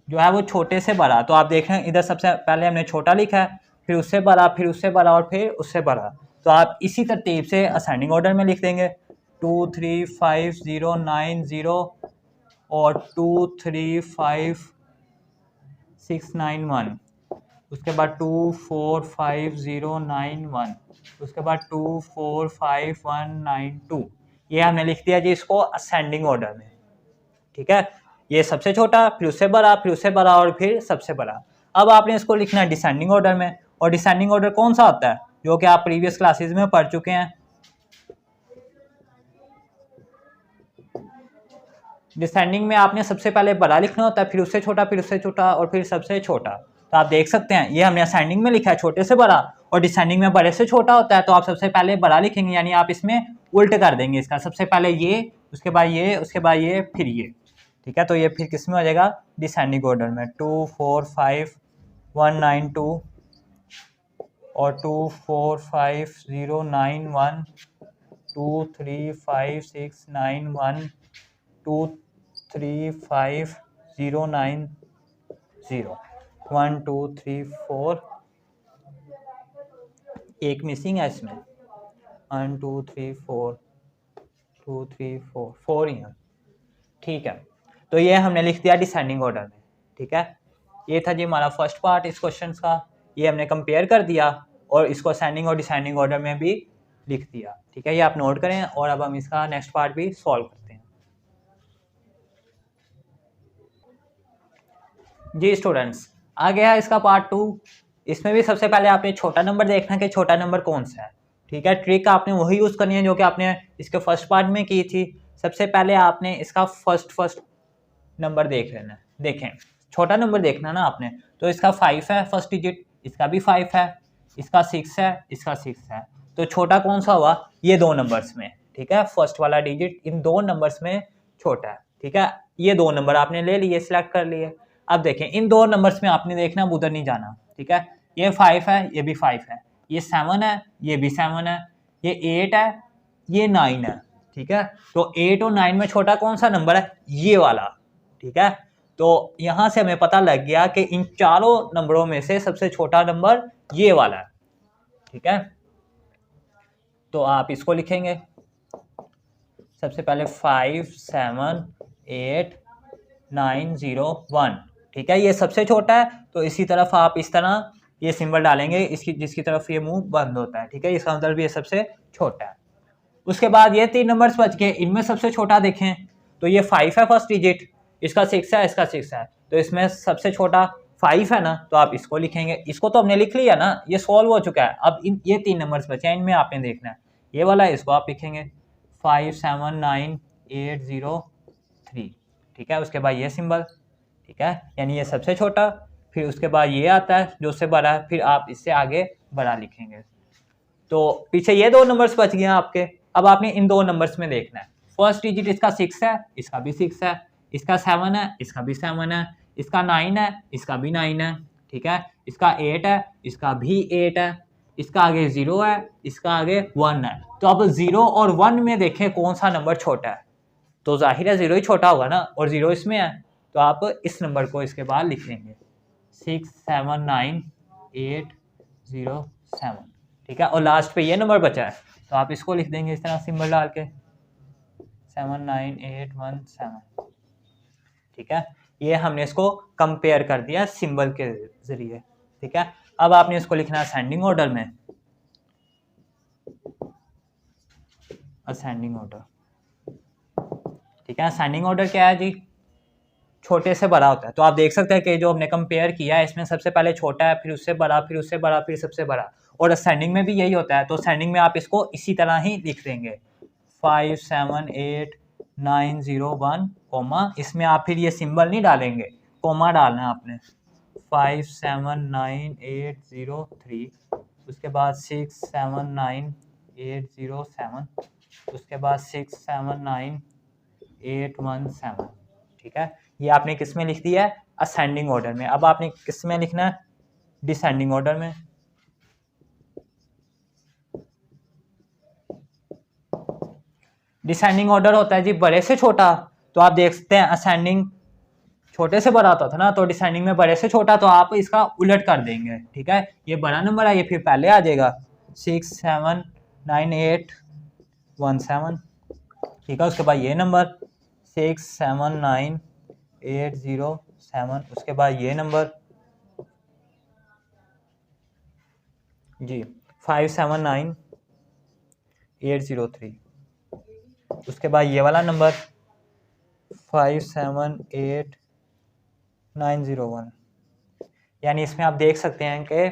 जो है वो छोटे से बड़ा। तो आप देख रहे हैं इधर सबसे पहले हमने छोटा लिखा है, फिर उससे बड़ा, फिर उससे बड़ा और फिर उससे बड़ा। तो आप इसी तरतीब से असेंडिंग ऑर्डर में लिख देंगे 235090 और 235691। उसके बाद 245091, उसके बाद 245192। ये हमने लिख दिया जी इसको असेंडिंग ऑर्डर में। ठीक है, ये सबसे छोटा, फिर उससे बड़ा, फिर उससे बड़ा और फिर सबसे बड़ा। अब आपने इसको लिखना है डिसेंडिंग ऑर्डर में। और डिसेंडिंग ऑर्डर कौन सा होता है, जो कि आप प्रीवियस क्लासेस में पढ़ चुके हैं। डिसेंडिंग में आपने सबसे पहले बड़ा लिखना होता है, फिर उससे छोटा, फिर उससे छोटा और फिर सबसे छोटा। तो आप देख सकते हैं ये हमने असेंडिंग में लिखा है छोटे से बड़ा, और डिसेंडिंग में बड़े से छोटा होता है। तो आप सबसे पहले बड़ा लिखेंगे, यानी आप इसमें उल्ट कर देंगे इसका, सबसे पहले ये, उसके बाद ये, उसके बाद ये, फिर ये। ठीक है, तो ये फिर किस में हो जाएगा, डिसेंडिंग ऑर्डर में 245192 और 245091, 235691, 235090, 1 2 3 4, एक मिसिंग है इसमें, 1 2 3 4, 2 3 4, 4 ही है। ठीक है, तो ये हमने लिख दिया डिसेंडिंग ऑर्डर में। ठीक है, ये था जी हमारा फर्स्ट पार्ट इस क्वेश्चन का। ये हमने कंपेयर कर दिया और इसको असेंडिंग और डिसेंडिंग ऑर्डर में भी लिख दिया। ठीक है, ये आप नोट करें और अब हम इसका नेक्स्ट पार्ट भी सॉल्व करते हैं। जी स्टूडेंट्स, आ गया इसका पार्ट 2। इसमें भी सबसे पहले आपने छोटा नंबर देखना कि छोटा नंबर कौन सा है। ठीक है, ट्रिक आपने वही यूज़ करनी है जो कि आपने इसके फर्स्ट पार्ट में की थी। सबसे पहले आपने इसका फर्स्ट नंबर देख लेना है। देखें, छोटा नंबर देखना ना आपने, तो इसका 5 है फर्स्ट डिजिट, इसका भी 5 है, इसका 6 है, इसका 6 है, तो छोटा कौन सा हुआ? ये दो नंबर्स में, ठीक है, फर्स्ट वाला डिजिट इन दो नंबर्स में छोटा है, ठीक है। ये दो नंबर आपने ले लिए, सिलेक्ट कर लिए। अब देखें, इन दो नंबर्स में आपने देखना, उधर नहीं जाना, ठीक है। ये 5 है, ये भी 5 है, ये 7 है, ये भी 7 है, ये 8 है, ये 9 है, ठीक है। तो 8 और 9 में छोटा कौन सा नंबर है? ये वाला, ठीक है। तो यहां से हमें पता लग गया कि इन चारों नंबरों में से सबसे छोटा नंबर ये वाला है, ठीक है। तो आप इसको लिखेंगे सबसे पहले 5 7 8 9 0 1, ठीक है। ये सबसे छोटा है, तो इसी तरफ आप इस तरह ये सिंबल डालेंगे, इसकी जिसकी तरफ ये मुंह बंद होता है, ठीक है। इसका मतलब ये सबसे छोटा है। उसके बाद ये 3 नंबर्स बच गए, इनमें सबसे छोटा देखें तो ये 5 है फर्स्ट डिजिट, इसका 6 है, इसका 6 है, तो इसमें सबसे छोटा 5 है ना, तो आप इसको लिखेंगे। इसको तो हमने लिख लिया ना, ये सॉल्व हो चुका है। अब ये 3 नंबर्स बचे हैं, इनमें आपने देखना है ये वाला, इसको आप लिखेंगे 5 7 9 8 0 3, ठीक है। उसके बाद ये सिंबल, ठीक है, यानी ये सबसे छोटा। फिर उसके बाद ये आता है जो उससे बड़ा है, फिर आप इससे आगे बड़ा लिखेंगे। तो पीछे ये दो नंबर्स बच गए हैं आपके। अब आपने इन दो नंबर्स में देखना है, फर्स्ट डिजिट इसका 6 है, इसका भी 6 है, इसका 7 है, इसका भी 7 है, इसका 9 है, इसका भी 9 है, ठीक है। इसका 8 है, इसका भी 8 है, इसका आगे 0 है, इसका आगे 1 है। तो अब 0 और 1 में देखें कौन सा नंबर छोटा है, तो जाहिर है 0 ही छोटा होगा ना, और 0 इसमें है, तो आप इस नंबर को इसके बाद लिख लेंगे 6 7 9 8 0 7, ठीक है। और लास्ट पे ये नंबर बचा है, तो आप इसको लिख देंगे इस तरह सिंबल डाल के 7 9 8 1 7, ठीक है। ये हमने इसको कंपेयर कर दिया सिंबल के जरिए, ठीक है। अब आपने इसको लिखना है असेंडिंग ऑर्डर में, असेंडिंग ऑर्डर, ठीक है। असेंडिंग ऑर्डर क्या है जी? छोटे से बड़ा होता है। तो आप देख सकते हैं कि जो हमने कंपेयर किया है, इसमें सबसे पहले छोटा है, फिर उससे बड़ा, फिर उससे बड़ा, फिर सबसे बड़ा, और असेंडिंग में भी यही होता है। तो असेंडिंग में आप इसको इसी तरह ही लिख देंगे 5 7 8 9 0 1, कोमा, इसमें आप फिर ये सिंबल नहीं डालेंगे, कोमा डालना है आपने 5 7 9 8 0 3, उसके बाद 6 7 9 8 0 7, उसके बाद 6 7 9 8 1 7, ठीक है। ये आपने किस में लिख दिया है? असेंडिंग ऑर्डर में। अब आपने किस में लिखना है? डिसेंडिंग ऑर्डर में। डिसेंडिंग ऑर्डर होता है जी बड़े से छोटा। तो आप देख सकते हैं असेंडिंग छोटे से बड़ा होता था ना, तो डिसेंडिंग में बड़े से छोटा, तो आप इसका उलट कर देंगे, ठीक है। ये बड़ा नंबर है, ये फिर पहले आ जाएगा 6 7 9 8 1 7, ठीक है। उसके बाद ये नंबर 6 7 9 8 0 7, उसके बाद ये नंबर जी 5 7 9 8 0 3, उसके बाद ये वाला नंबर 5 7 8 9 0 1। यानी इसमें आप देख सकते हैं कि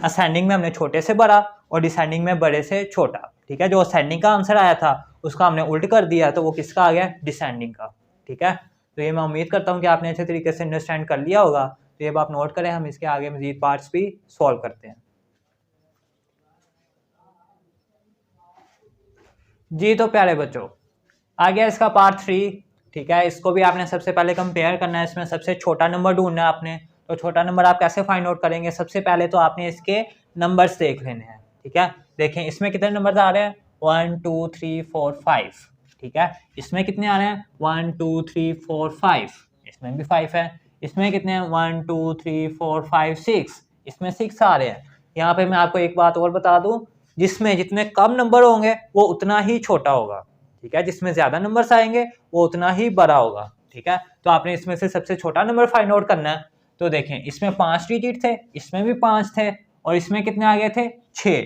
असेंडिंग में हमने छोटे से बड़ा और डिसेंडिंग में बड़े से छोटा, ठीक है। जो असेंडिंग का आंसर आया था उसका हमने उल्ट कर दिया, तो वो किसका आ गया? डिसेंडिंग का, ठीक है। तो ये मैं उम्मीद करता हूँ कि आपने अच्छे तरीके से अंडरस्टैंड कर लिया होगा। तो ये आप नोट करें, हम इसके आगे मजीद पार्ट्स भी सॉल्व करते हैं जी। तो प्यारे बच्चों, आ गया इसका पार्ट 3, ठीक है। इसको भी आपने सबसे पहले कंपेयर करना है, इसमें सबसे छोटा नंबर ढूंढना है आपने। तो छोटा नंबर आप कैसे फाइंड आउट करेंगे? सबसे पहले तो आपने इसके नंबर्स देख लेने हैं, ठीक है। देखें इसमें कितने नंबर आ रहे हैं? 1 2 3 4 5, ठीक है। इसमें कितने आ रहे हैं? 1 2 3 4 5, इसमें भी 5 है। इसमें कितने हैं? 1 2 3 4 5 6, इसमें 6 आ रहे हैं। यहाँ पे मैं आपको एक बात और बता दूं, जिसमें जितने कम नंबर होंगे वो उतना ही छोटा होगा, ठीक है। जिसमें ज्यादा नंबर्स आएंगे वो उतना ही बड़ा होगा, ठीक है। तो आपने इसमें से सबसे छोटा नंबर फाइंड आउट करना है। तो देखें इसमें 5 डिजिट थे, इसमें भी 5 थे, और इसमें कितने आ गए थे? 6,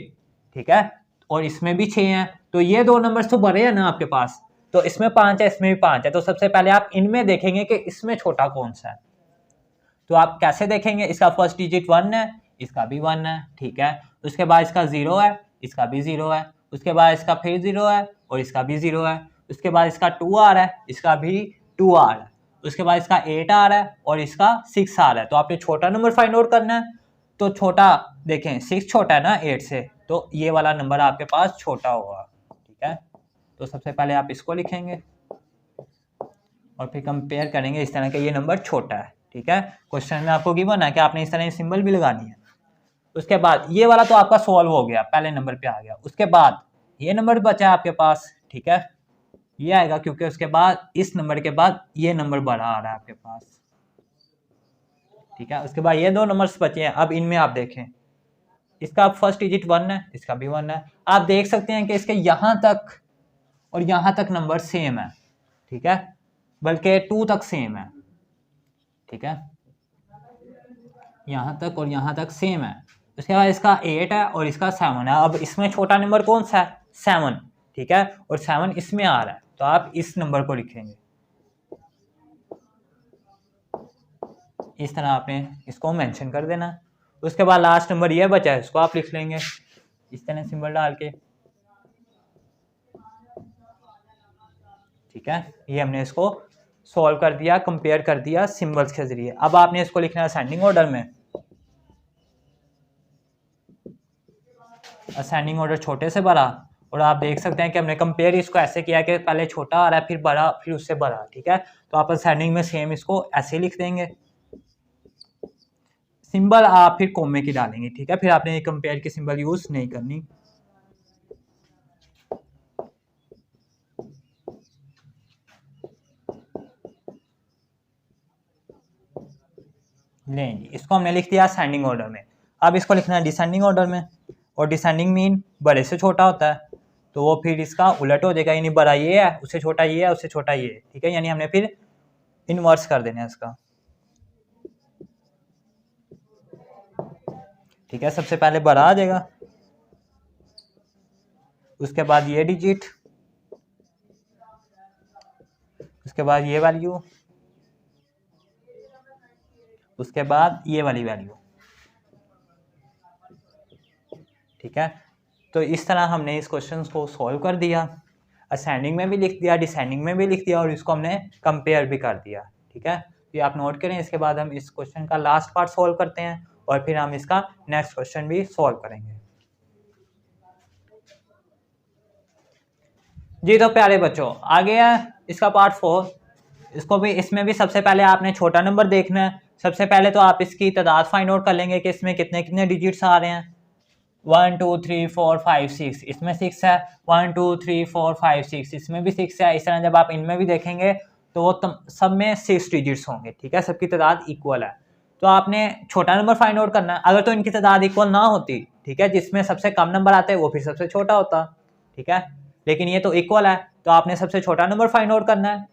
ठीक है। और इसमें भी 6 हैं, तो ये दो नंबर्स तो बड़े हैं ना आपके पास। तो इसमें 5 है, इसमें भी 5 है। तो सबसे पहले आप इनमें देखेंगे कि इसमें छोटा कौन सा है। तो आप कैसे देखेंगे? इसका फर्स्ट डिजिट 1 है, इसका भी 1 है, ठीक है। उसके बाद इसका 0 है, इसका भी 0 है, उसके बाद इसका फिर 0 है और इसका भी 0 है, उसके बाद इसका 2 आ रहा है, इसका भी 2 आ रहा है, उसके बाद इसका 8 आ रहा है और इसका 6 आ रहा है। तो आपने छोटा नंबर फाइंड आउट करना है, तो छोटा देखें 6 छोटा है ना 8 से, तो ये वाला नंबर आपके पास छोटा होगा। ठीक है, तो सबसे पहले आप इसको लिखेंगे और फिर कंपेयर करेंगे इस तरह का, ये नंबर छोटा है। ठीक है, क्वेश्चन में आपको गिवन है कि आपने इस तरह सिंबल भी लगानी है। उसके बाद ये वाला तो आपका सॉल्व हो गया, पहले नंबर पे आ गया। उसके बाद ये नंबर बचा है आपके पास। ठीक है, ये आएगा क्योंकि उसके बाद इस नंबर के बाद ये नंबर बड़ा आ रहा है आपके पास। ठीक है, उसके बाद ये दो नंबर्स बचे हैं। अब इनमें आप देखें, इसका फर्स्ट डिजिट 1 है, इसका भी 1 है। आप देख सकते हैं कि इसके यहाँ तक और यहाँ तक नंबर सेम है। ठीक है, बल्कि 2 तक सेम है। ठीक है, यहाँ तक और यहाँ तक सेम है। उसके बाद इसका 8 है और इसका 7 है। अब इसमें छोटा नंबर कौन सा है? 7। ठीक है, और 7 इसमें आ रहा है, तो आप इस नंबर को लिखेंगे इस तरह, आपने इसको मेंशन कर देना। उसके बाद लास्ट नंबर ये बचा है, इसको आप लिख लेंगे इस तरह सिंबल डाल के। ठीक है, ये हमने इसको सॉल्व कर दिया, कंपेयर कर दिया सिंबल्स के जरिए। अब आपने इसको लिखना है असेंडिंग ऑर्डर में। असेंडिंग ऑर्डर छोटे से बड़ा, और आप देख सकते हैं कि हमने कंपेयर इसको ऐसे किया कि पहले छोटा आ रहा है फिर बड़ा फिर उससे बड़ा। ठीक है, तो आप असेंडिंग में सेम इसको ऐसे लिख देंगे। सिंबल आप फिर कोमे की डालेंगे। ठीक है, फिर आपने ये कंपेयर की सिंबल यूज नहीं करनी। नहीं जी, इसको हमने लिख दिया असेंडिंग ऑर्डर में। अब इसको लिखना है डिसेंडिंग ऑर्डर में, और डिसेंडिंग मीन बड़े से छोटा होता है, तो वो फिर इसका उलट हो जाएगा, यानी बड़ा ये है उससे छोटा ये है उससे छोटा ये है। ठीक है, यानी हमने फिर इनवर्स कर देना है इसका। ठीक है, सबसे पहले बड़ा आ जाएगा, उसके बाद ये डिजिट, उसके बाद ये वैल्यू, उसके बाद ये वाली वैल्यू। ठीक है, तो इस तरह हमने इस क्वेश्चन को सॉल्व कर दिया। असेंडिंग में भी लिख दिया, डिसेंडिंग में भी लिख दिया, और इसको हमने कंपेयर भी कर दिया। ठीक है, ये आप नोट करें। इसके बाद हम इस क्वेश्चन का लास्ट पार्ट सॉल्व करते हैं और फिर हम इसका नेक्स्ट क्वेश्चन भी सॉल्व करेंगे। जी तो प्यारे बच्चों, आ गया इसका पार्ट 4। इसको भी, इसमें भी सबसे पहले आपने छोटा नंबर देखना है। सबसे पहले तो आप इसकी तादाद फाइंड आउट कर लेंगे कि इसमें कितने कितने डिजिट्स आ रहे हैं। 1 2 3 4 5 6, इसमें 6 है। 1 2 3 4 5 6, इसमें भी 6 है। इस तरह जब आप इनमें भी देखेंगे तो वो सब में 6 डिजिट्स होंगे। ठीक है, सबकी तादाद इक्वल है। तो आपने छोटा नंबर फाइंड आउट करना है। अगर तो इनकी तादाद इक्वल ना होती, ठीक है, जिसमें सबसे कम नंबर आते हैं वो फिर सबसे छोटा होता। ठीक है, लेकिन ये तो इक्वल है, तो आपने सबसे छोटा नंबर फाइंड आउट करना है।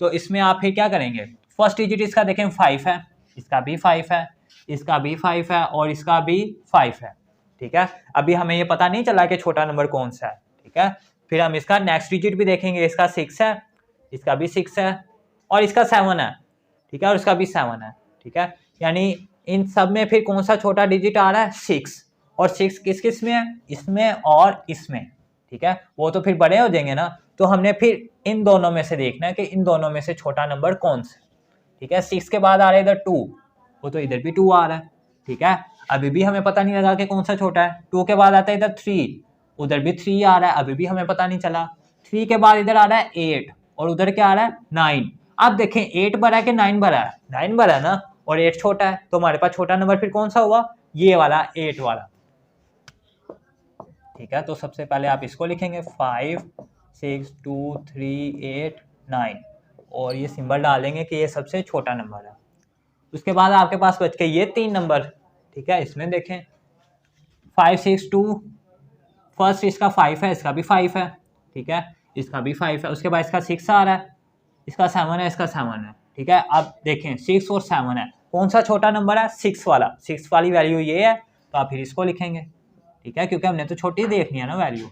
तो इसमें आप फिर क्या करेंगे, फर्स्ट डिजिट इसका देखें 5 है, इसका भी 5 है, इसका भी 5 है और इसका भी 5 है। ठीक है, अभी हमें ये पता नहीं चला कि छोटा नंबर कौन सा है। ठीक है, फिर हम इसका नेक्स्ट डिजिट भी देखेंगे, इसका 6 है, इसका भी 6 है और इसका 7 है। ठीक है, और इसका भी 7 है। ठीक है, यानी इन सब में फिर कौन सा छोटा डिजिट आ रहा है, 6। और 6 किस किस में है, इसमें और इसमें। ठीक है, वो तो फिर बड़े हो जाएंगे ना, तो हमने फिर इन दोनों में से देखना है कि इन दोनों में से छोटा नंबर कौन सा। ठीक है, 6 के बाद आ रहा है इधर 2, वो तो इधर भी 2 आ रहा है। ठीक है, अभी भी हमें पता नहीं लगा कि कौन सा छोटा है। 2 के बाद आता है इधर 3, उधर भी 3 आ रहा है, अभी भी हमें पता नहीं चला। 3 के बाद इधर आ रहा है 8 और उधर क्या आ रहा है 9। अब देखें 8 बड़ा है कि 9 बड़ा है, 9 बड़ा है ना, और 8 छोटा है, तो हमारे पास छोटा नंबर फिर कौन सा हुआ, ये वाला 8 वाला। ठीक है, तो सबसे पहले आप इसको लिखेंगे 5 6 2 3 8 9 और ये सिंबल डालेंगे कि ये सबसे छोटा नंबर है। उसके बाद आपके पास बच के ये 3 नंबर। ठीक है, इसमें देखें 5 6 2, फर्स्ट इसका 5 है, इसका भी 5 है। ठीक है, इसका भी 5 है। उसके बाद इसका 6 आ रहा है, इसका 7 है, इसका 7 है। ठीक है, अब देखें 6 और 7 है, कौन सा छोटा नंबर है, 6 वाला। 6 वाली वैल्यू ये है, तो आप फिर इसको लिखेंगे। ठीक है, क्योंकि हमने तो छोटी देखनी है ना वैल्यू,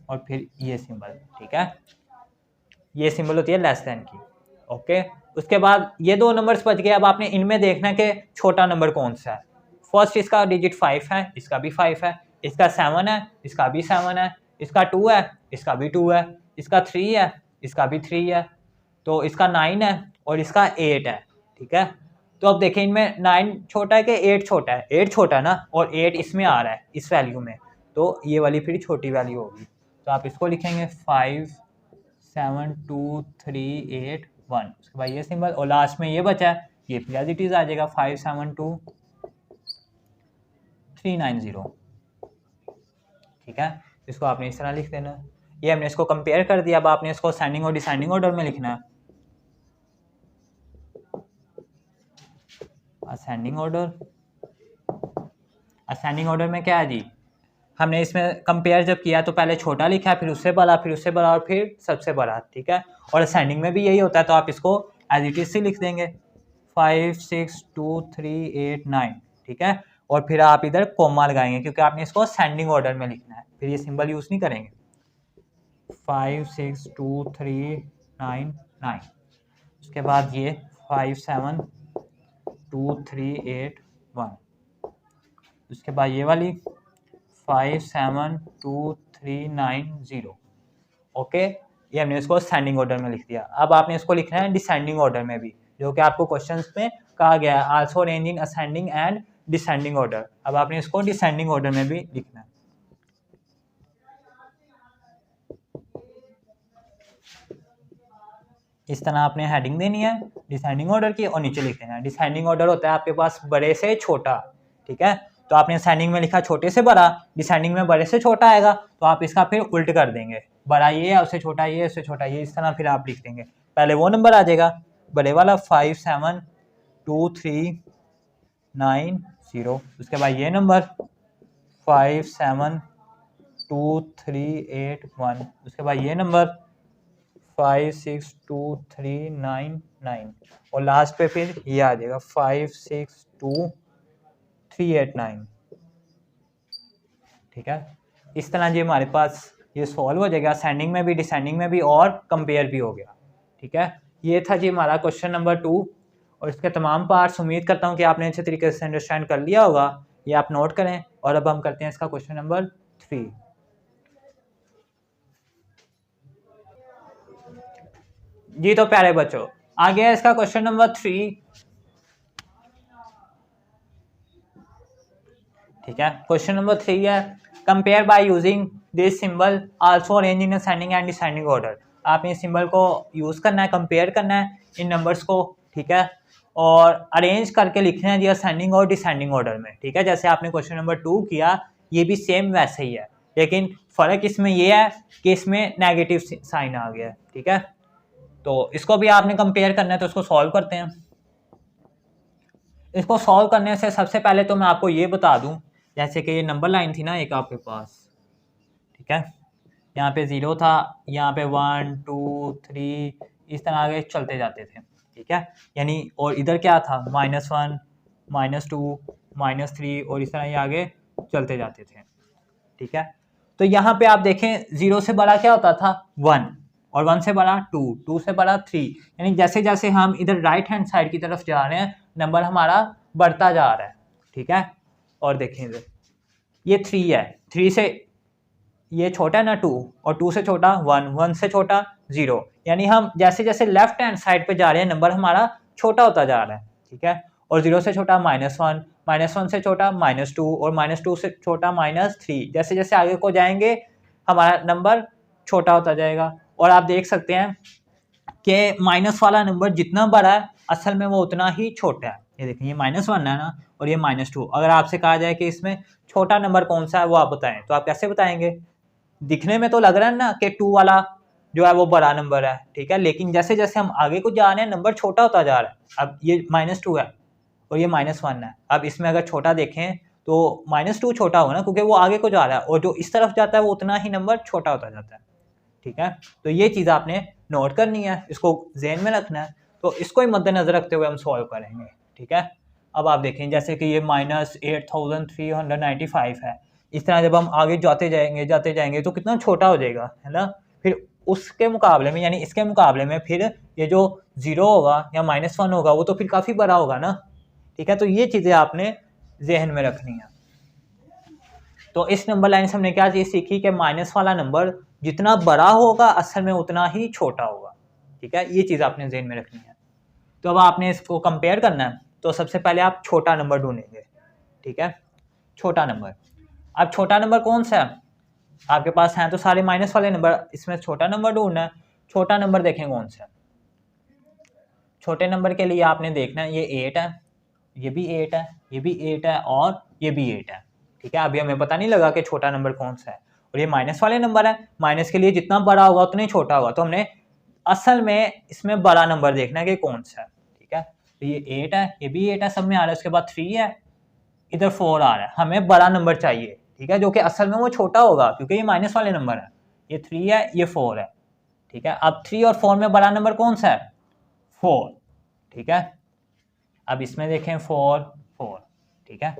और फिर ये सिंबल। ठीक है, ये सिंबल होती है लेस देन की। ओके, उसके बाद ये 2 नंबर्स बच गए। अब आपने इनमें देखना है कि छोटा नंबर कौन सा है। फर्स्ट इसका डिजिट 5 है, इसका भी 5 है, इसका 7 है, इसका भी 7 है, इसका 2 है, इसका भी 2 है, इसका 3 है, इसका भी 3 है, तो इसका 9 है और इसका 8 है। ठीक है, तो अब देखें इनमें 9 छोटा है कि 8 छोटा है? 8 छोटा है ना, और 8 इसमें आ रहा है इस वैल्यू में, तो ये वाली फिर छोटी वैल्यू होगी। तो आप इसको लिखेंगे 5 7 2 3 8 1, उसके बाद ये सिंबल, और लास्ट में ये बचा है, ये फिर एज इट इज आ जाएगा 5 7 2 3 9 0। ठीक है, इसको आपने इस तरह लिख देना। ये हमने इसको कंपेयर कर दिया, अब आपने इसको असेंडिंग और डिसेंडिंग ऑर्डर में लिखना है। असेंडिंग ऑर्डर, असेंडिंग ऑर्डर में क्या है जी, हमने इसमें कंपेयर जब किया तो पहले छोटा लिखा, फिर उससे बड़ा, फिर उससे बड़ा, और फिर सबसे बड़ा। ठीक है, और असेंडिंग में भी यही होता है, तो आप इसको एज इट इज से लिख देंगे 5 6 2 3 8 9। ठीक है, और फिर आप इधर कोमा लगाएंगे क्योंकि आपने इसको असेंडिंग ऑर्डर में लिखना है, फिर ये सिंबल यूज नहीं करेंगे। 5 6 2 3 9 9, उसके बाद ये 5 7 2 3 8 1, उसके बाद ये वाली 5 7 2 3 9 0। ओके, ये हमने इसको असेंडिंग ऑर्डर में लिख दिया। अब आपने इसको लिखना है डिसेंडिंग ऑर्डर में भी, जो कि आपको क्वेश्चंस में कहा गया है, also arrange in ascending and descending order. अब आपने इसको डिसेंडिंग ऑर्डर में भी लिखना है। इस तरह आपने हेडिंग देनी है डिसेंडिंग ऑर्डर की, और नीचे लिख देना है। डिसेंडिंग ऑर्डर होता है आपके पास बड़े से छोटा। ठीक है, तो आपने असेंडिंग में लिखा छोटे से बड़ा, डिसेंडिंग में बड़े से छोटा आएगा, तो आप इसका फिर उल्ट कर देंगे, बड़ा ये है, उससे छोटा ये, उससे छोटा ये, इस तरह फिर आप लिख देंगे। पहले वो नंबर आ जाएगा बड़े वाला 5 7 2 3 9 0, उसके बाद ये नंबर 5 7 2 3 8 1, उसके बाद ये नंबर 5 6 2 3 9 9, और लास्ट पे फिर ये आ जाएगा 5 6 2 3 8 9। ठीक है, इस तरह जी हमारे पास ये सॉल्व हो जाएगा, असेंडिंग में भी, डिसेंडिंग में भी, और कंपेयर भी हो गया। ठीक है, ये था जी हमारा क्वेश्चन नंबर 2, और इसके तमाम पार्ट्स उम्मीद करता हूँ कि आपने अच्छे तरीके से अंडरस्टैंड कर लिया होगा। ये आप नोट करें, और अब हम करते हैं इसका क्वेश्चन नंबर 3। जी तो प्यारे बच्चों, आ गया इसका क्वेश्चन नंबर 3। ठीक है, क्वेश्चन नंबर 3 है, compare by using this symbol also arrange in ascending and descending order. आपने इस सिंबल को यूज करना है, कंपेयर करना है इन नंबर्स को। ठीक है, और अरेंज करके लिखना है जी असेंडिंग और डिसेंडिंग ऑर्डर में। ठीक है, जैसे आपने क्वेश्चन नंबर 2 किया, ये भी सेम वैसे ही है, लेकिन फर्क इसमें ये है कि इसमें नेगेटिव साइन आ गया है। ठीक है, तो इसको भी आपने कंपेयर करना है, तो इसको सॉल्व करते हैं। इसको सॉल्व करने से सबसे पहले तो मैं आपको ये बता दूं, जैसे कि ये नंबर लाइन थी ना एक आपके पास, ठीक है, यहाँ पे 0 था, यहाँ पे 1 2 3 इस तरह आगे चलते जाते थे। ठीक है, यानी और इधर क्या था, -1 -2 -3, और इस तरह ये आगे चलते जाते थे। ठीक है, तो यहाँ पे आप देखें 0 से बड़ा क्या होता था 1, और 1 से बड़ा 2, 2 से बड़ा 3, यानी जैसे जैसे हम इधर राइट हैंड साइड की तरफ जा रहे हैं नंबर हमारा बढ़ता जा रहा है। ठीक है, और देखें इधर ये 3 है, 3 से ये छोटा है ना 2, और 2 से छोटा 1, 1 से छोटा 0, यानी हम जैसे जैसे लेफ्ट हैंड साइड पे जा रहे हैं नंबर हमारा छोटा होता जा रहा है। ठीक है, और 0 से छोटा -1, -1 से छोटा -2, और -2 से छोटा -3, जैसे जैसे आगे को जाएंगे हमारा नंबर छोटा होता जाएगा। और आप देख सकते हैं कि माइनस वाला नंबर जितना बड़ा है असल में वो उतना ही छोटा है। ये देखें, ये -1 है ना, और ये -2। अगर आपसे कहा जाए कि इसमें छोटा नंबर कौन सा है वो आप बताएं, तो आप कैसे बताएंगे? दिखने में तो लग रहा है ना कि 2 वाला जो है वो बड़ा नंबर है। ठीक है, लेकिन जैसे जैसे हम आगे को जा रहे हैं नंबर छोटा होता जा रहा है। अब ये -2 है और ये -1 है। अब इसमें अगर छोटा देखें तो -2 छोटा होगा ना, क्योंकि वो आगे को जा रहा है, और जो इस तरफ जाता है वो उतना ही नंबर छोटा होता जाता है। ठीक है, तो ये चीज़ आपने नोट करनी है, इसको जहन में रखना है। तो इसको ही मद्देनजर रखते हुए हम सॉल्व करेंगे। ठीक है, अब आप देखें जैसे कि ये -8395 है, इस तरह जब हम आगे जाते जाएंगे तो कितना छोटा हो जाएगा, है ना। फिर उसके मुकाबले में, यानी इसके मुकाबले में फिर ये जो 0 होगा या -1 होगा वो तो फिर काफ़ी बड़ा होगा ना। ठीक है, तो ये चीज़ें आपने जहन में रखनी है। तो इस नंबर लाइन से हमने क्या चीज़ सीखी कि माइनस वाला नंबर जितना बड़ा होगा असल में उतना ही छोटा होगा, ठीक है, ये चीज़ आपने ज़हन में रखनी है। तो अब आपने इसको कंपेयर करना है, तो सबसे पहले आप छोटा नंबर ढूंढेंगे, ठीक है, छोटा नंबर। अब छोटा नंबर कौन सा है आपके पास, हैं तो सारे माइनस वाले नंबर, इसमें छोटा नंबर ढूंढना है। छोटा नंबर देखें कौन सा है। छोटे नंबर के लिए आपने देखना है ये 8 है, ये भी 8 है, ये भी 8 है और ये भी 8 है, ठीक है। अभी हमें पता नहीं लगा कि छोटा नंबर कौन सा है, और ये माइनस वाले नंबर है, माइनस के लिए जितना बड़ा होगा उतना ही छोटा होगा, तो हमने असल में इसमें बड़ा नंबर देखना है कि कौन सा है, ठीक है। तो ये 8 है, ये भी 8 है, सब में आ रहा है, उसके बाद 3 है, इधर 4 आ रहा है, हमें बड़ा नंबर चाहिए, ठीक है, जो कि असल में वो छोटा होगा क्योंकि ये माइनस वाले नंबर है। ये 3 है, ये 4 है, ठीक है। अब 3 और 4 में बड़ा नंबर कौन सा है, 4, ठीक है। अब इसमें देखें 4 4, ठीक है।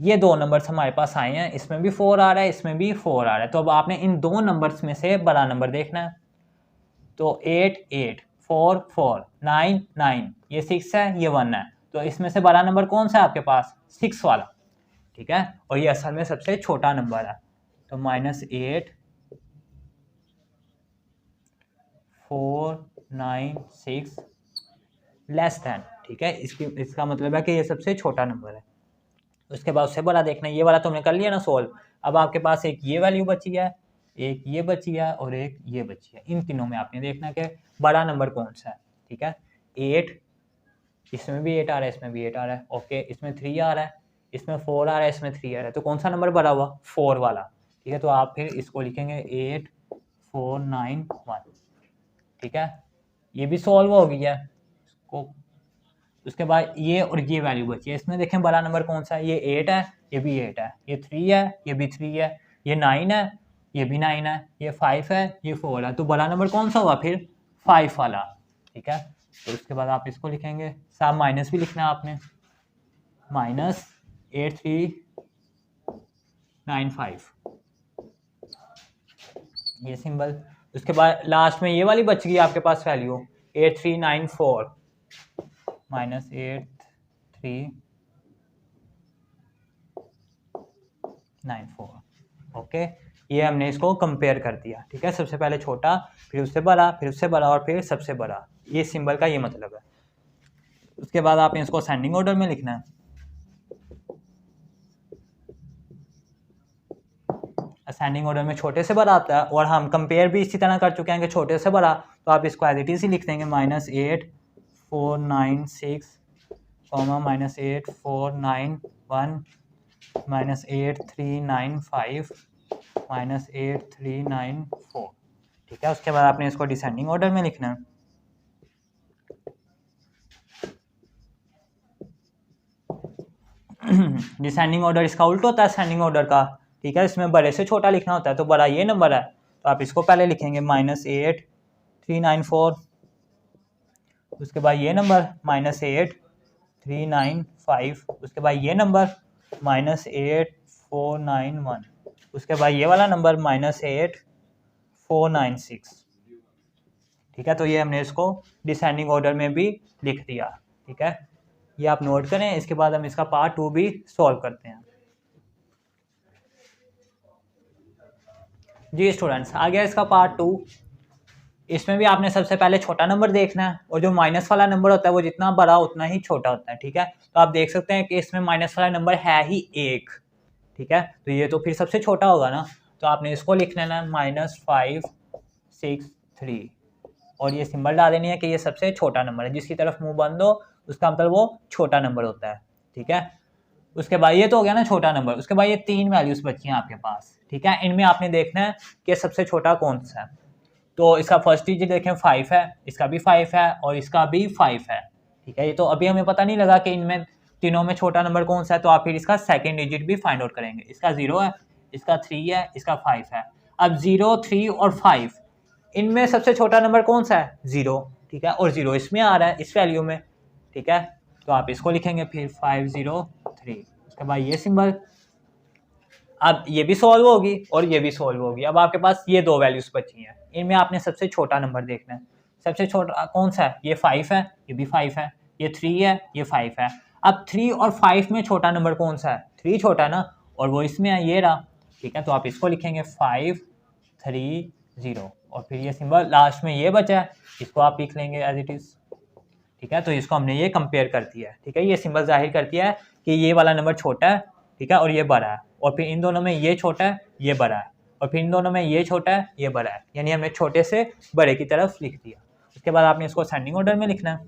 ये दो नंबर्स हमारे पास आए हैं, इसमें भी 4 आ रहा है, इसमें भी 4 आ रहा है, तो अब आपने इन दो नंबर्स में से बड़ा नंबर देखना है। तो 8 8, 4 4, 9 9, ये 6 है, ये 1 है, तो इसमें से बड़ा नंबर कौन सा है आपके पास, 6 वाला, ठीक है। और ये असल में सबसे छोटा नंबर है, तो -8 4 9 6 लेस दैन, ठीक है, इसका मतलब है कि ये सबसे छोटा नंबर है। उसके बाद उससे बड़ा देखना है, ये वाला तुमने कर लिया ना सोल्व। अब आपके पास एक ये वैल्यू बची है, एक ये बची है और एक ये बची है, इन तीनों में आपने देखना कि बड़ा नंबर कौन सा है, ठीक है। 8, इसमें भी 8 आ रहा है, इसमें भी 8 आ रहा है, ओके, इसमें 3 आ रहा है, इसमें 4 आ रहा है, इसमें 3 आ रहा है, तो कौन सा नंबर बड़ा हुआ, 4 वाला, ठीक है। तो आप फिर इसको लिखेंगे 8 4 9 1, ठीक है। ये भी सॉल्व हो गया है इसको। उसके बाद ये और ये वैल्यू बची है, इसमें देखें बड़ा नंबर कौन सा है, ये 8 है, ये भी 8 है, ये 3 है, ये भी 3 है, ये 9 है, ये भी 9 है, ये 5 है, ये 4 है, तो बड़ा नंबर कौन सा हुआ फिर, 5 वाला, ठीक है। तो उसके बाद आप इसको लिखेंगे, साथ माइनस भी लिखना है आपने, -8395, ये सिंबल। उसके बाद लास्ट में ये वाली बच गई आपके पास वैल्यू 8394 -8394, ओके। ये हमने इसको कंपेयर कर दिया, ठीक है, सबसे पहले छोटा, फिर उससे बड़ा, फिर उससे बड़ा और फिर सबसे बड़ा, ये सिंबल का ये मतलब है। उसके बाद आपने इसको असेंडिंग ऑर्डर में लिखना है। असेंडिंग ऑर्डर में छोटे से बड़ा आता है, और हम कंपेयर भी इसी तरह कर चुके हैं कि छोटे से बड़ा, तो आप इसको एज इट इज ही लिख देंगे, -8 4 9 6, -8 4 9 1, -8 3 9 5, -8 3 9 4, ठीक है। उसके बाद आपने इसको डिसेंडिंग ऑर्डर में लिखना है। डिसेंडिंग ऑर्डर इसका उल्टा होता है असेंडिंग ऑर्डर का, ठीक है, इसमें बड़े से छोटा लिखना होता है, तो बड़ा ये नंबर है, तो आप इसको पहले लिखेंगे -8 394, उसके बाद ये नंबर -8 395, उसके बाद ये नंबर -8 491, उसके बाद ये वाला नंबर -8 496, ठीक है। तो ये हमने इसको डिसेंडिंग ऑर्डर में भी लिख दिया, ठीक है, ये आप नोट करें। इसके बाद हम इसका पार्ट 2 भी सॉल्व करते हैं। जी स्टूडेंट्स, आ गया इसका पार्ट 2। इसमें भी आपने सबसे पहले छोटा नंबर देखना है, और जो माइनस वाला नंबर होता है वो जितना बड़ा उतना ही छोटा होता है, ठीक है। तो आप देख सकते हैं कि इसमें माइनस वाला नंबर है ही 1, ठीक है, तो ये तो फिर सबसे छोटा होगा ना, तो आपने इसको लिख लेना है -563, और ये सिंबल डाल देनी है कि ये सबसे छोटा नंबर है, जिसकी तरफ मुंह बंद हो उसका मतलब वो छोटा नंबर होता है, ठीक है। उसके बाद ये तो हो गया ना छोटा नंबर। उसके बाद ये 3 वैल्यूज बची हैं आपके पास, ठीक है, इनमें आपने देखना है कि सबसे छोटा कौन सा है। तो इसका फर्स्ट डिजिट देखें 5 है, इसका भी 5 है और इसका भी 5 है, ठीक है। ये तो अभी हमें पता नहीं लगा कि इनमें तीनों में छोटा नंबर कौन सा है, तो आप फिर इसका सेकंड डिजिट भी फाइंड आउट करेंगे। इसका 0 है, इसका 3 है, इसका 5 है। अब 0 3 और 5 इनमें सबसे छोटा नंबर कौन सा है, 0, ठीक है, और 0 इसमें आ रहा है इस वैल्यू में, ठीक है। तो आप इसको लिखेंगे फिर 503, उसके बाद ये सिंबल। अब ये भी सॉल्व होगी और ये भी सॉल्व होगी। अब आपके पास ये दो वैल्यूज बची हैं, इनमें आपने सबसे छोटा नंबर देखना है। सबसे छोटा कौन सा है, ये 5 है, ये भी 5 है, ये 3 है, ये 5 है। अब 3 और 5 में छोटा नंबर कौन सा है, 3 छोटा है ना, और वो इसमें है, ये रहा, ठीक है। तो आप इसको लिखेंगे 530 और फिर ये सिंबल लास्ट में ये बचा है, इसको आप लिख लेंगे एज इट इज़, ठीक है। तो इसको हमने ये कंपेयर कर दिया है, ठीक है। ये सिंबल जाहिर कर दिया है कि ये वाला नंबर छोटा है, ठीक है, और ये बड़ा है, और फिर इन दोनों में ये छोटा है, ये बड़ा है, और फिर इन दोनों में ये छोटा है, ये बड़ा है, यानी हमने छोटे से बड़े की तरफ लिख दिया। उसके बाद आपने इसको असेंडिंग ऑर्डर में लिखना है।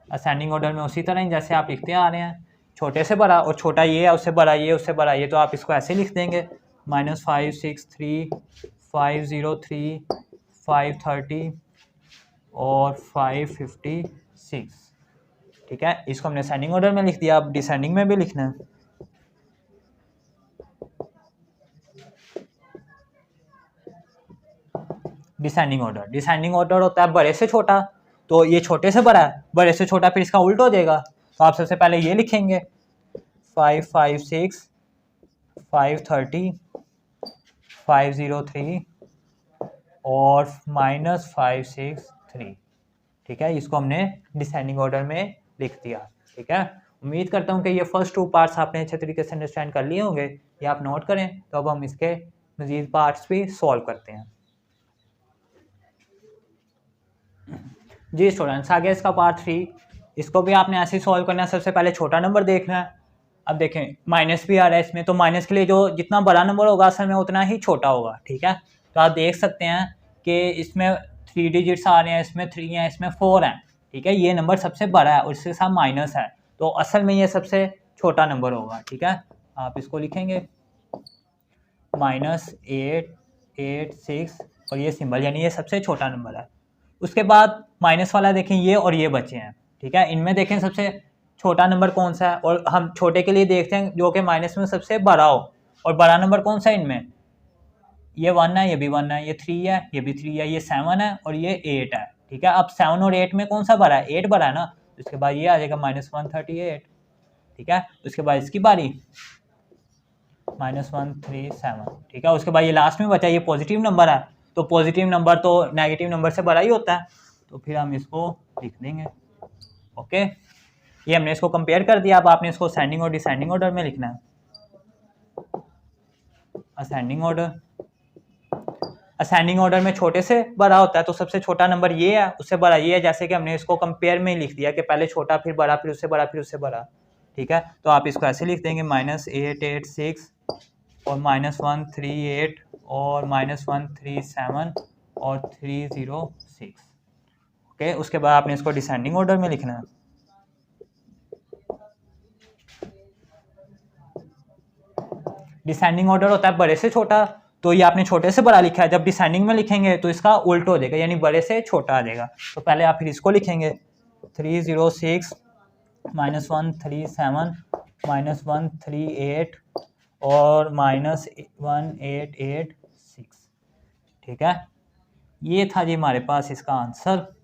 असेंडिंग ऑर्डर में उसी तरह ही जैसे आप लिखते आ रहे हैं, छोटे से बड़ा, और छोटा ये है, उससे बड़ा ये, उससे बड़ा ये, तो आप इसको ऐसे लिख देंगे -563 503 530 और 556, ठीक है। इसको हमने असेंडिंग ऑर्डर में लिख दिया। अब डिसेंडिंग में भी लिखना है। डिसेंडिंग ऑर्डर होता है बड़े से छोटा, तो ये छोटे से बड़ा है, बड़े से छोटा, फिर इसका उल्ट हो जाएगा। तो आप सबसे पहले ये लिखेंगे 556 530 503 और -563, ठीक है। इसको हमने डिसेंडिंग ऑर्डर में लिख दिया, ठीक है। उम्मीद करता हूँ कि ये फर्स्ट 2 पार्ट्स आपने अच्छे तरीके से अंडरस्टैंड कर लिए होंगे, ये आप नोट करें। तो अब हम इसके मज़ीद पार्ट्स भी सॉल्व करते हैं। जी स्टूडेंट्स, आगे इसका पार्ट 3, इसको भी आपने ऐसे ही सॉल्व करना है। सबसे पहले छोटा नंबर देखना है। अब देखें माइनस भी आ रहा है इसमें, तो माइनस के लिए जो जितना बड़ा नंबर होगा असल में उतना ही छोटा होगा, ठीक है। तो आप देख सकते हैं कि इसमें 3 डिजिट्स आ रहे हैं, इसमें 3 हैं, इसमें 4 हैं, ठीक है। ये नंबर सबसे बड़ा है और इसके साथ माइनस है, तो असल में ये सबसे छोटा नंबर होगा, ठीक है। आप इसको लिखेंगे -886 और ये सिंबल, यानी ये सबसे छोटा नंबर है। उसके बाद माइनस वाला देखें, ये और ये बचे हैं, ठीक है। इनमें देखें सबसे छोटा नंबर कौन सा है, और हम छोटे के लिए देखते हैं जो कि माइनस में सबसे बड़ा हो, और बड़ा नंबर कौन सा है इनमें, ये 1 है, ये भी 1 है, ये 3 है, ये भी 3 है, ये 7 है और ये 8 है, ठीक है। अब 7 और 8 में कौन सा बड़ा है, 8 बड़ा है ना। उसके बाद ये आ जाएगा -138, ठीक है। उसके बाद इसकी बारी -137, ठीक है। उसके बाद ये लास्ट में बचा, ये पॉजिटिव नंबर है, तो पॉजिटिव नंबर तो नेगेटिव नंबर से बड़ा ही होता है, तो फिर हम इसको लिख देंगे, ओके। ये हमने इसको कंपेयर कर दिया। अब आपने इसको असेंडिंग और डिसेंडिंग ऑर्डर में लिखना है। असेंडिंग ऑर्डर में छोटे से बड़ा होता है, तो सबसे छोटा नंबर ये है, उससे बड़ा ये है, जैसे कि हमने इसको कंपेयर में लिख दिया कि पहले छोटा फिर बड़ा फिर उससे बड़ा फिर उससे बड़ा, ठीक है। तो आप इसको ऐसे लिख देंगे -886 और -138 और -137 और 306, ओके। उसके बाद आपने इसको डिसेंडिंग ऑर्डर में लिखना है। डिसेंडिंग ऑर्डर होता है बड़े से छोटा, तो ये आपने छोटे से बड़ा लिखा है। जब डिसेंडिंग में लिखेंगे तो इसका उल्ट हो जाएगा, यानी बड़े से छोटा आ जाएगा। तो पहले आप फिर इसको लिखेंगे 306 -137 -138 और -1886, ठीक है। ये था जी हमारे पास इसका आंसर।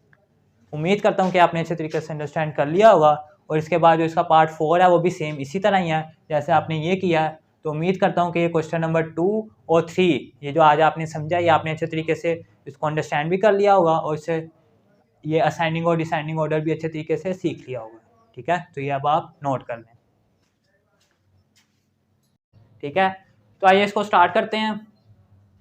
उम्मीद करता हूँ कि आपने अच्छे तरीके से अंडरस्टैंड कर लिया होगा। और इसके बाद जो इसका पार्ट 4 है वो भी सेम इसी तरह ही है जैसे आपने ये किया है। तो उम्मीद करता हूँ कि ये क्वेश्चन नंबर 2 और 3 ये जो आज आपने समझा, ये आपने अच्छे तरीके से इसको अंडरस्टैंड भी कर लिया होगा, और इससे ये असाइनिंग और डिसाइनिंग ऑर्डर भी अच्छे तरीके से सीख लिया होगा, ठीक है। तो ये अब आप नोट कर लें, ठीक है। तो आइए इसको स्टार्ट करते हैं।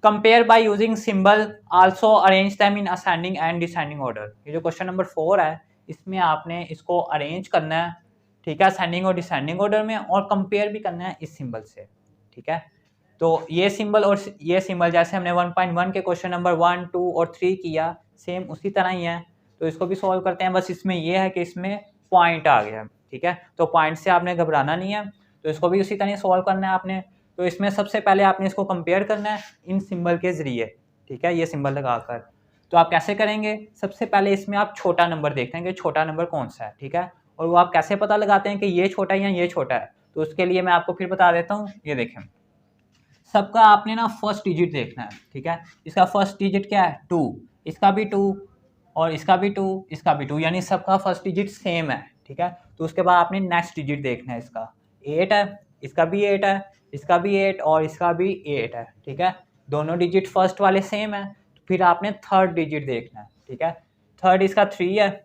Compare by using symbol, also arrange them in ascending and descending order. ये जो क्वेश्चन नंबर 4 है इसमें आपने इसको अरेंज करना है, ठीक है, असेंडिंग और डिसेंडिंग ऑर्डर में, और कंपेयर भी करना है इस सिंबल से, ठीक है। तो ये सिंबल और ये सिंबल जैसे हमने 1.1 के क्वेश्चन नंबर 1, 2 और 3 किया, सेम उसी तरह ही है। तो इसको भी सॉल्व करते हैं। बस इसमें यह है कि इसमें पॉइंट आ गया, ठीक है। तो पॉइंट से आपने घबराना नहीं है, तो इसको भी उसी तरह सॉल्व करना है आपने। तो इसमें सबसे पहले आपने इसको कंपेयर करना है इन सिंबल के ज़रिए, ठीक है, ये सिंबल लगाकर। तो आप कैसे करेंगे, सबसे पहले इसमें आप छोटा नंबर देखते हैं कि छोटा नंबर कौन सा है, ठीक है। और वो आप कैसे पता लगाते हैं कि ये छोटा है या ये छोटा है, तो उसके लिए मैं आपको फिर बता देता हूँ। ये देखें, सबका आपने ना फर्स्ट डिजिट देखना है, ठीक है। इसका फर्स्ट डिजिट क्या है, 2, इसका भी 2 और इसका भी 2, इसका भी 2, यानी सबका फर्स्ट डिजिट सेम है, ठीक है। तो उसके बाद आपने नेक्स्ट डिजिट देखना है, इसका 8 है, इसका भी 8 है, इसका भी 8 और इसका भी 8 है, ठीक है। दोनों डिजिट फर्स्ट वाले सेम है। तो फिर आपने थर्ड डिजिट देखना है, ठीक है। थर्ड इसका 3 है,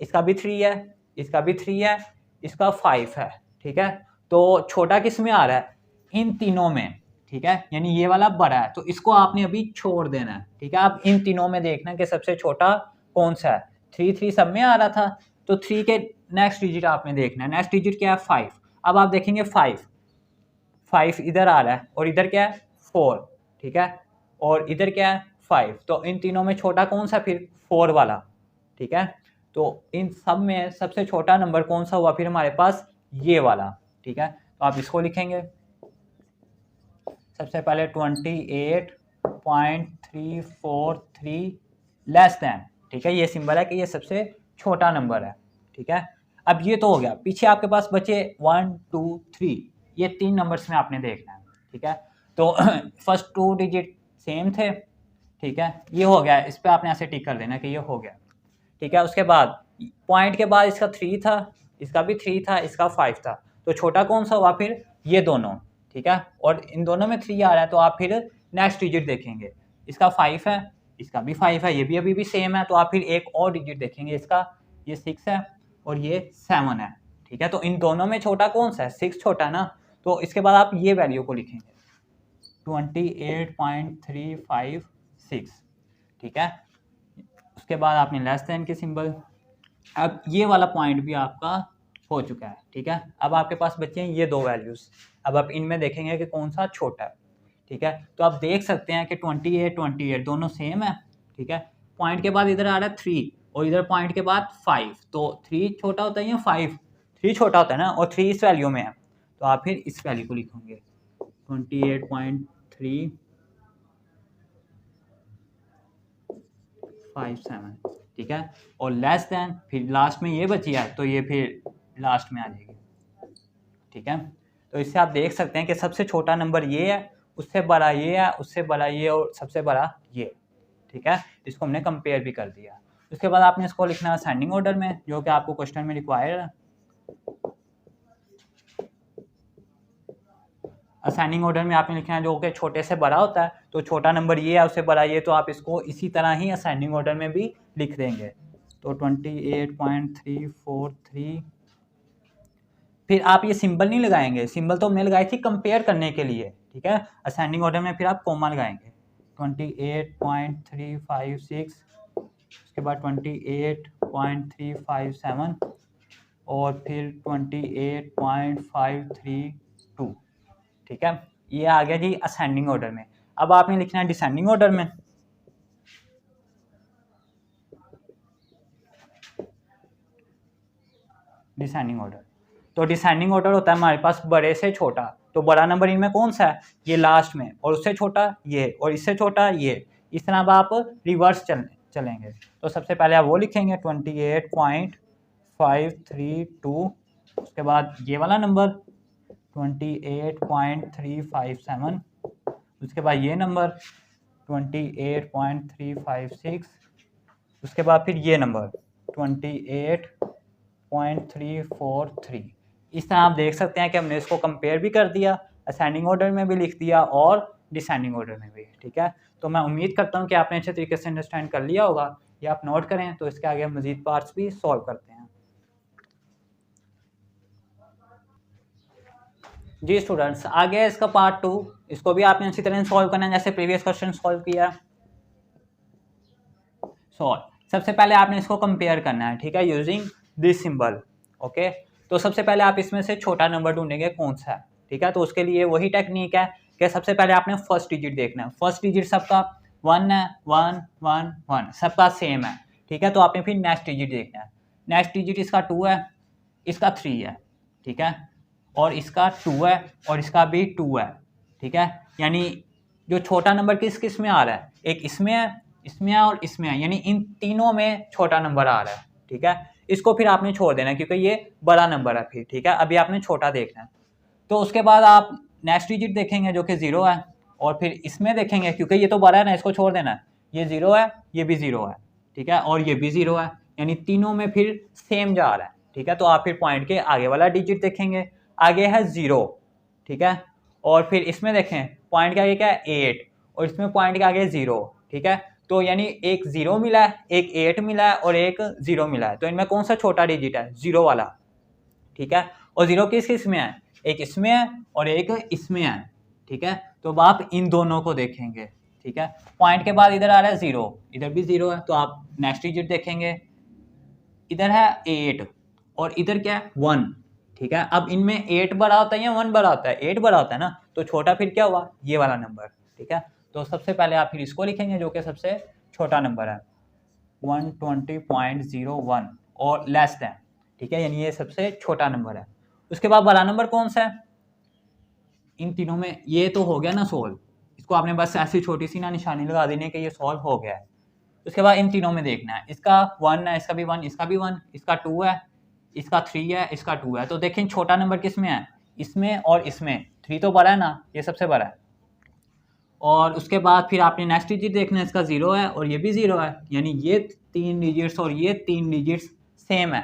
इसका भी 3 है, इसका भी 3 है, इसका 5 है, ठीक है। तो छोटा किस में आ रहा है, इन तीनों में, ठीक है, यानी ये वाला बड़ा है, तो इसको आपने अभी छोड़ देना है, ठीक है। आप इन तीनों में देखना कि सबसे छोटा कौन सा है। 3 3 सब में आ रहा था, तो 3 के नेक्स्ट डिजिट आपने देखना है, नेक्स्ट डिजिट क्या है 5। अब आप देखेंगे 5 इधर आ रहा है और इधर क्या है 4, ठीक है, और इधर क्या है 5, तो इन तीनों में छोटा कौन सा फिर 4 वाला, ठीक है। तो इन सब में सबसे छोटा नंबर कौन सा हुआ फिर हमारे पास, ये वाला, ठीक है। तो आप इसको लिखेंगे सबसे पहले 28.343 लेस देन, ठीक है, ये सिंबल है कि ये सबसे छोटा नंबर है, ठीक है। अब ये तो हो गया, पीछे आपके पास बचे 1 2 3, ये 3 नंबर्स में आपने देखना है, ठीक है। तो फर्स्ट 2 डिजिट सेम थे, ठीक है, ये हो गया, इस पर आपने ऐसे टिक कर देना कि ये हो गया, ठीक है। उसके बाद पॉइंट के बाद इसका 3 था, इसका भी 3 था, इसका 5 था, तो छोटा कौन सा हुआ फिर, ये दोनों, ठीक है। और इन दोनों में 3 आ रहा है, तो आप फिर नेक्स्ट डिजिट देखेंगे, इसका 5 है, इसका भी 5 है, ये भी अभी भी सेम है, तो आप फिर एक और डिजिट देखेंगे, इसका ये 6 है और ये 7 है, ठीक है। तो इन दोनों में छोटा कौन सा है, 6 छोटा है ना, तो इसके बाद आप ये वैल्यू को लिखेंगे 28.356, ठीक है। उसके बाद आपने लेस देन के सिंबल, अब ये वाला पॉइंट भी आपका हो चुका है, ठीक है। अब आपके पास बचे हैं ये दो वैल्यूज़, अब आप इनमें देखेंगे कि कौन सा छोटा है, ठीक है। तो आप देख सकते हैं कि 28 दोनों सेम है, ठीक है। पॉइंट के बाद इधर आ रहा है 3 और इधर पॉइंट के बाद 5, तो 3 छोटा होता है या 5, 3 छोटा होता है ना, और 3 इस वैल्यू में है, तो आप फिर इस वैल्यू को लिखेंगे 28.357, ठीक है। और लेस देन फिर लास्ट में ये बची है, तो ये फिर लास्ट में आ जाएगी, ठीक है। तो इससे आप देख सकते हैं कि सबसे छोटा नंबर ये है, उससे बड़ा ये है, उससे बड़ा ये और सबसे बड़ा ये, ठीक है। इसको हमने कंपेयर भी कर दिया। उसके बाद आपने इसको लिखना है असेंडिंग ऑर्डर में, जो कि आपको क्वेश्चन में रिक्वायर्ड है। असेंडिंग ऑर्डर में आपने लिखना है जो कि छोटे से बड़ा होता है, तो छोटा नंबर ये है, उससे बड़ा ये, तो आप इसको इसी तरह ही असेंडिंग ऑर्डर में भी लिख देंगे। तो 28.343, फिर आप ये सिंबल नहीं लगाएंगे, सिंबल तो हमने लगाई थी कंपेयर करने के लिए, ठीक है। असेंडिंग ऑर्डर में फिर आप कॉमा लगाएंगे 28.356, उसके बाद 28.357 और फिर 28.532, ठीक है। ये आ गया जी असेंडिंग ऑर्डर में। अब आपने लिखना है डिसेंडिंग ऑर्डर में, डिसेंडिंग ऑर्डर, तो डिसेंडिंग ऑर्डर होता है हमारे पास बड़े से छोटा, तो बड़ा नंबर इनमें कौन सा है, ये लास्ट में, और उससे छोटा ये, और इससे छोटा ये, इस तरह अब आप रिवर्स चलेंगे। तो सबसे पहले आप वो लिखेंगे 28.532, उसके बाद ये वाला नंबर 28.357, उसके बाद ये नंबर 28.356, उसके बाद फिर ये नंबर 28.343। इस तरह आप देख सकते हैं कि हमने इसको कंपेयर भी कर दिया, असेंडिंग ऑर्डर में भी लिख दिया और डिसेंडिंग ऑर्डर में भी, ठीक है। तो मैं उम्मीद करता हूं कि आपने अच्छे तरीके से अंडरस्टैंड कर लिया होगा। ये आप नोट करें, तो इसके आगे हम मजीद पार्ट्स भी सॉल्व करते हैं। जी स्टूडेंट्स, आगे इसका पार्ट 2, इसको भी आपने अच्छी तरह सॉल्व करना है जैसे प्रीवियस क्वेश्चन सॉल्व किया। सबसे पहले आपने इसको कंपेयर करना है, ठीक है, यूजिंग दिस सिंबल, ओके। तो सबसे पहले आप इसमें से छोटा नंबर ढूंढेंगे कौन सा है, ठीक है। तो उसके लिए वही टेक्निक है कि सबसे पहले आपने फर्स्ट डिजिट देखना है, फर्स्ट डिजिट सबका 1 है, 1 1 1 सबका सेम है, ठीक है। तो आपने फिर नेक्स्ट डिजिट देखना है, नेक्स्ट डिजिट इसका 2 है, इसका 3 है, ठीक है, और इसका 2 है और इसका भी 2 है, ठीक है। यानी जो छोटा नंबर किस किस में आ रहा है, एक इसमें है, इसमें है और इसमें है, यानी इन तीनों में छोटा नंबर आ रहा है, ठीक है। इसको फिर आपने छोड़ देना है क्योंकि ये बड़ा नंबर है फिर, ठीक है। अभी आपने छोटा देखना है। तो उसके बाद आप नेक्स्ट डिजिट देखेंगे जो कि 0 है, और फिर इसमें देखेंगे क्योंकि ये तो बड़ा है ना, इसको छोड़ देना है, ये 0 है, ये भी 0 है, ठीक है, और ये भी 0 है, यानी तीनों में फिर सेम जा रहा है, ठीक है। तो आप फिर पॉइंट के आगे वाला डिजिट देखेंगे, आगे है 0, ठीक है, और फिर इसमें देखें पॉइंट के आगे क्या है 8, और इसमें पॉइंट के आगे 0, ठीक है। तो यानी एक 0 मिला है, एक 8 मिला है और एक 0 मिला है, तो इनमें कौन सा छोटा डिजिट है, 0 वाला, ठीक है। और 0 किस किस में है, एक इसमें है और एक इसमें है, ठीक है। तो अब आप इन दोनों को देखेंगे, ठीक है। पॉइंट के बाद इधर आ रहा है 0, इधर भी 0 है, तो आप नेक्स्ट डिजिट देखेंगे, इधर है 8 और इधर क्या है 1, ठीक है। अब इनमें 8 बड़ा होता है या 1 बड़ा होता है, 8 बड़ा होता है ना, तो छोटा फिर क्या हुआ, ये वाला नंबर, ठीक है। तो सबसे पहले आप फिर इसको लिखेंगे जो कि सबसे छोटा नंबर है 120.01 और लेस देन, ठीक है, यानी ये सबसे छोटा नंबर है। उसके बाद बड़ा नंबर कौन सा है, इन तीनों में ये तो हो गया ना सोल्व, इसको आपने बस ऐसी छोटी सी ना निशानी लगा देनी है कि ये सॉल्व हो गया है। उसके बाद इन तीनों में देखना है, इसका 1 है, इसका भी 1, इसका भी 1, इसका 2 है, इसका 3 है, इसका 2 है। तो देखें छोटा नंबर किस में है, इसमें और इसमें, 3 तो बड़ा है ना, ये सबसे बड़ा है। और उसके बाद फिर आपने नेक्स्ट डिजिट देखना है, इसका 0 है और ये भी 0 है, यानी ये 3 डिजिट्स और ये 3 डिजिट्स सेम है,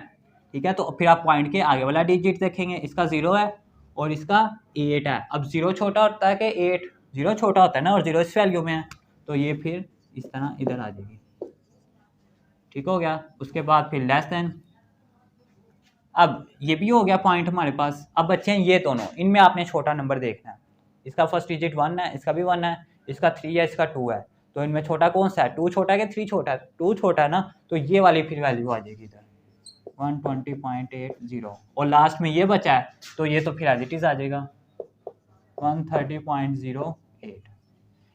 ठीक है। तो फिर आप पॉइंट के आगे वाला डिजिट देखेंगे, इसका 0 है और इसका 8 है। अब 0 छोटा होता है कि 8, 0 छोटा होता है ना, और 0 इस वैल्यू में है, तो ये फिर इस तरह इधर आ जाएगी, ठीक हो गया। उसके बाद फिर लेस देन, अब ये भी हो गया पॉइंट हमारे पास। अब बच्चे हैं ये दोनों, इनमें आपने छोटा नंबर देखना है, इसका फर्स्ट डिजिट 1 है, इसका भी 1 है, इसका 3 है, इसका 2 है। तो इनमें छोटा कौन सा है, 2 छोटा है कि 3 छोटा है, 2 छोटा है ना, तो ये वाली फिर वैल्यू आ जाएगी इधर 120.80 और लास्ट में ये बचा है, तो ये तो फिर एज इट इज आ जाएगा 130.08।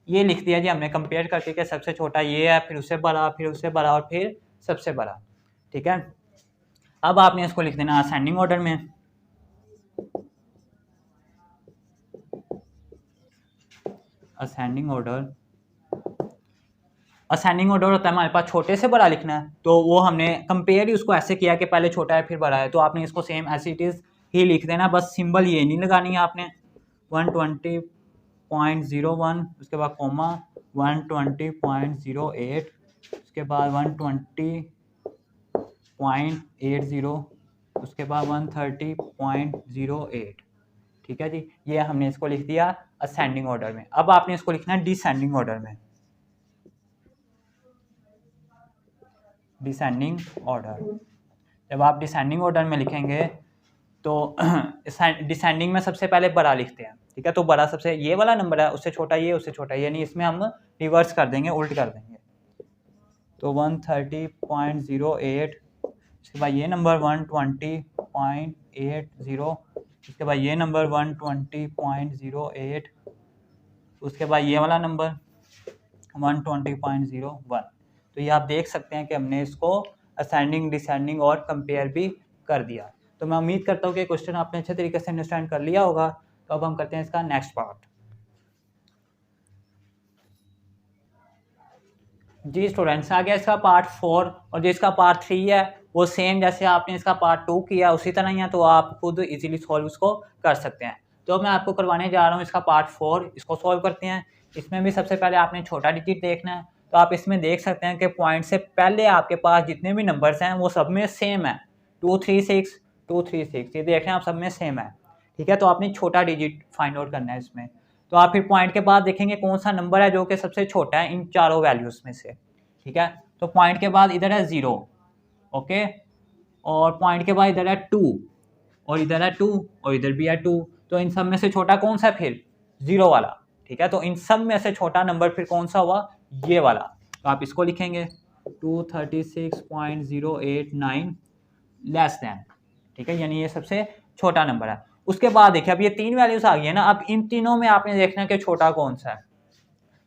ये लिख दिया जी हमने कंपेयर करके कि सबसे छोटा ये है, फिर उससे बड़ा, फिर उससे बड़ा और फिर सबसे बड़ा, ठीक है। अब आपने इसको लिख देना असेंडिंग ऑर्डर में। असेंडिंग ऑर्डर, असेंडिंग ऑर्डर होता है हमारे पास छोटे से बड़ा लिखना है, तो वो हमने कंपेयर ही उसको ऐसे किया कि पहले छोटा है फिर बड़ा है, तो आपने इसको सेम एज इट इज ही लिख देना, बस सिंबल ये नहीं लगानी है आपने। 120.01, उसके बाद कॉमा 120.08, उसके बाद 120.80, उसके बाद 130.08, ठीक है जी। ये हमने इसको लिख दिया असेंडिंग ऑर्डर में। अब आपने इसको लिखना है डिसेंडिंग ऑर्डर में। डिसेंडिंग ऑर्डर, जब आप डिसेंडिंग ऑर्डर में लिखेंगे तो डिसेंडिंग में सबसे पहले बड़ा लिखते हैं, ठीक है। तो बड़ा सबसे ये वाला नंबर है, उससे छोटा ये, उससे छोटा ये, यानी इसमें हम रिवर्स कर देंगे, उल्ट कर देंगे। तो 130.08, उसके बाद ये नंबर 120.80, उसके बाद ये नंबर 120.08, उसके बाद ये वाला नंबर 120.01। तो ये आप देख सकते हैं कि हमने इसको असेंडिंग, डिसेंडिंग और कंपेयर भी कर दिया। तो मैं उम्मीद करता हूँ कि क्वेश्चन आपने अच्छे तरीके से अंडरस्टैंड कर लिया होगा। तो अब हम करते हैं इसका नेक्स्ट पार्ट। जी स्टूडेंट्स, आ गया इसका पार्ट 4, और जो इसका पार्ट 3 है वो सेम जैसे आपने इसका पार्ट 2 किया उसी तरह ही है, तो आप खुद इजीली सॉल्व उसको कर सकते हैं। तो मैं आपको करवाने जा रहा हूँ इसका पार्ट 4, इसको सॉल्व करते हैं। इसमें भी सबसे पहले आपने छोटा डिजिट देखना है, तो आप इसमें देख सकते हैं कि पॉइंट से पहले आपके पास जितने भी नंबर्स हैं वो सब में सेम है, 236, 236, ये देख रहे हैं आप, सब में सेम है, ठीक है। तो आपने छोटा डिजिट फाइंड आउट करना है इसमें। तो आप फिर पॉइंट के बाद देखेंगे कौन सा नंबर है जो कि सबसे छोटा है इन चारों वैल्यूज में से, ठीक है। तो पॉइंट के बाद इधर है 0, ओके, और पॉइंट के बाद इधर है 2, और इधर है 2, और इधर भी है 2। तो इन सब में से छोटा कौन सा है फिर, 0 वाला, ठीक है। तो इन सब में से छोटा नंबर फिर कौन सा हुआ, ये वाला। तो आप इसको लिखेंगे 236.089 लेस देन, ठीक है, यानी ये सबसे छोटा नंबर है। उसके बाद देखिए अब ये 3 वैल्यूज आ गई है ना, अब इन तीनों में आपने देखना है कि छोटा कौन सा है।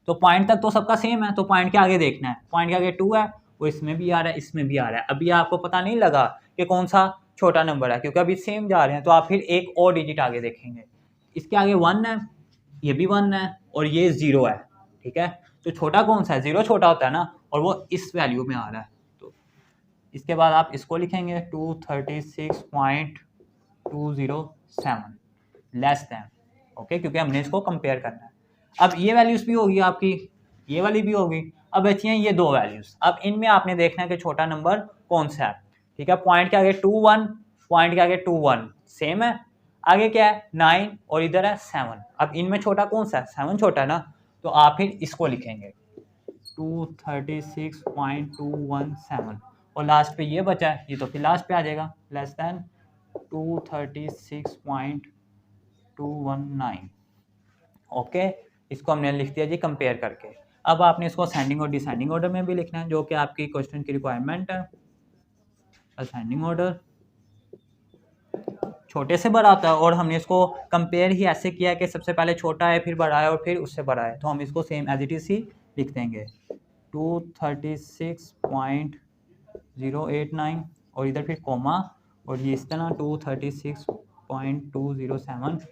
तो पॉइंट तक तो सबका सेम है, तो पॉइंट के आगे देखना है, पॉइंट के आगे 2 है, वो इसमें भी आ रहा है, इसमें भी आ रहा है। अभी आपको पता नहीं लगा कि कौन सा छोटा नंबर है, क्योंकि अभी सेम जा रहे हैं। तो आप फिर एक और डिजिट आगे देखेंगे, इसके आगे 1 है, ये भी 1 है, और ये 0 है, ठीक है। तो छोटा कौन सा है, 0 छोटा होता है ना, और वो इस वैल्यू में आ रहा है। तो इसके बाद आप इसको लिखेंगे 236.207 लेस देन, ओके, क्योंकि हमने इसको कंपेयर करना है। अब ये वैल्यूज भी होगी आपकी, ये वाली भी होगी। अब बची हैं ये 2 वैल्यूज। अब इनमें आपने देखना है कि छोटा नंबर कौन सा है, ठीक है। पॉइंट के आगे 21, पॉइंट के आगे 21 सेम है, आगे क्या है 9, और इधर है 7। अब इनमें छोटा कौन सा है, 7 छोटा है ना, तो आप फिर इसको लिखेंगे 236.217, और लास्ट पे ये बचा है, ये तो फिर लास्ट पे आ जाएगा लेस देन 236.219। ओके, इसको हमने लिख दिया जी कंपेयर करके। अब आपने इसको असेंडिंग और डिसेंडिंग ऑर्डर में भी लिखना है, जो कि आपकी क्वेश्चन की रिक्वायरमेंट है। असेंडिंग ऑर्डर छोटे से बड़ा होता है, और हमने इसको कंपेयर ही ऐसे किया कि सबसे पहले छोटा है, फिर बड़ा है, और फिर उससे बड़ा है, तो हम इसको सेम एज इट इज ही लिख देंगे 236.089 और इधर फिर कोमा, और ये इस तरह 236.207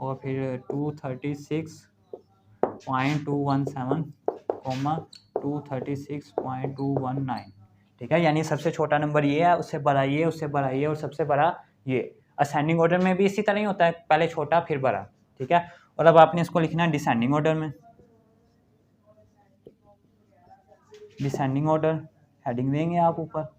और फिर 236.217 कोमा 236.219। ठीक है, यानी सबसे छोटा नंबर ये है, उससे बड़ा ये, उससे बड़ा ये, और सबसे बड़ा ये। असेंडिंग ऑर्डर में भी इसी तरह ही होता है, पहले छोटा फिर बड़ा। ठीक है, और अब आपने इसको लिखना है डिसेंडिंग ऑर्डर में। डिसेंडिंग ऑर्डर हेडिंग देंगे आप ऊपर।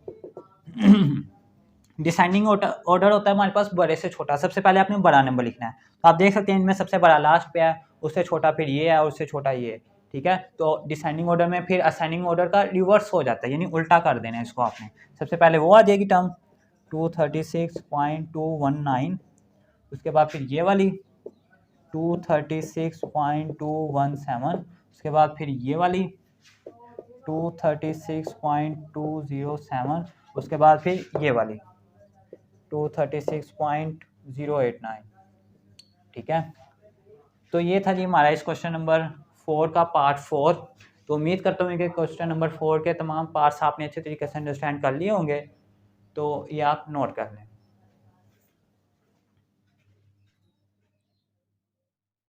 डिसेंडिंग ऑर्डर होता है हमारे पास बड़े से छोटा, सबसे पहले आपने बड़ा नंबर लिखना है। तो आप देख सकते हैं इनमें सबसे बड़ा लास्ट पे है, उससे छोटा फिर ये है, और उससे छोटा ये है। ठीक है, तो डिसेंडिंग ऑर्डर में फिर असेंडिंग ऑर्डर का रिवर्स हो जाता है, यानी उल्टा कर देना है इसको आपने। सबसे पहले वो आ जाएगी टर्म 236.219, उसके बाद फिर ये वाली 236.217, उसके बाद फिर ये वाली 236.207, उसके बाद फिर ये वाली 236.089। ठीक है, तो ये था जी हमारा इस क्वेश्चन नंबर 4 का पार्ट 4। तो उम्मीद करता हूँ कि क्वेश्चन नंबर 4 के तमाम पार्ट्स आपने अच्छे तरीके से अंडरस्टैंड कर लिए होंगे, तो ये आप नोट कर लें।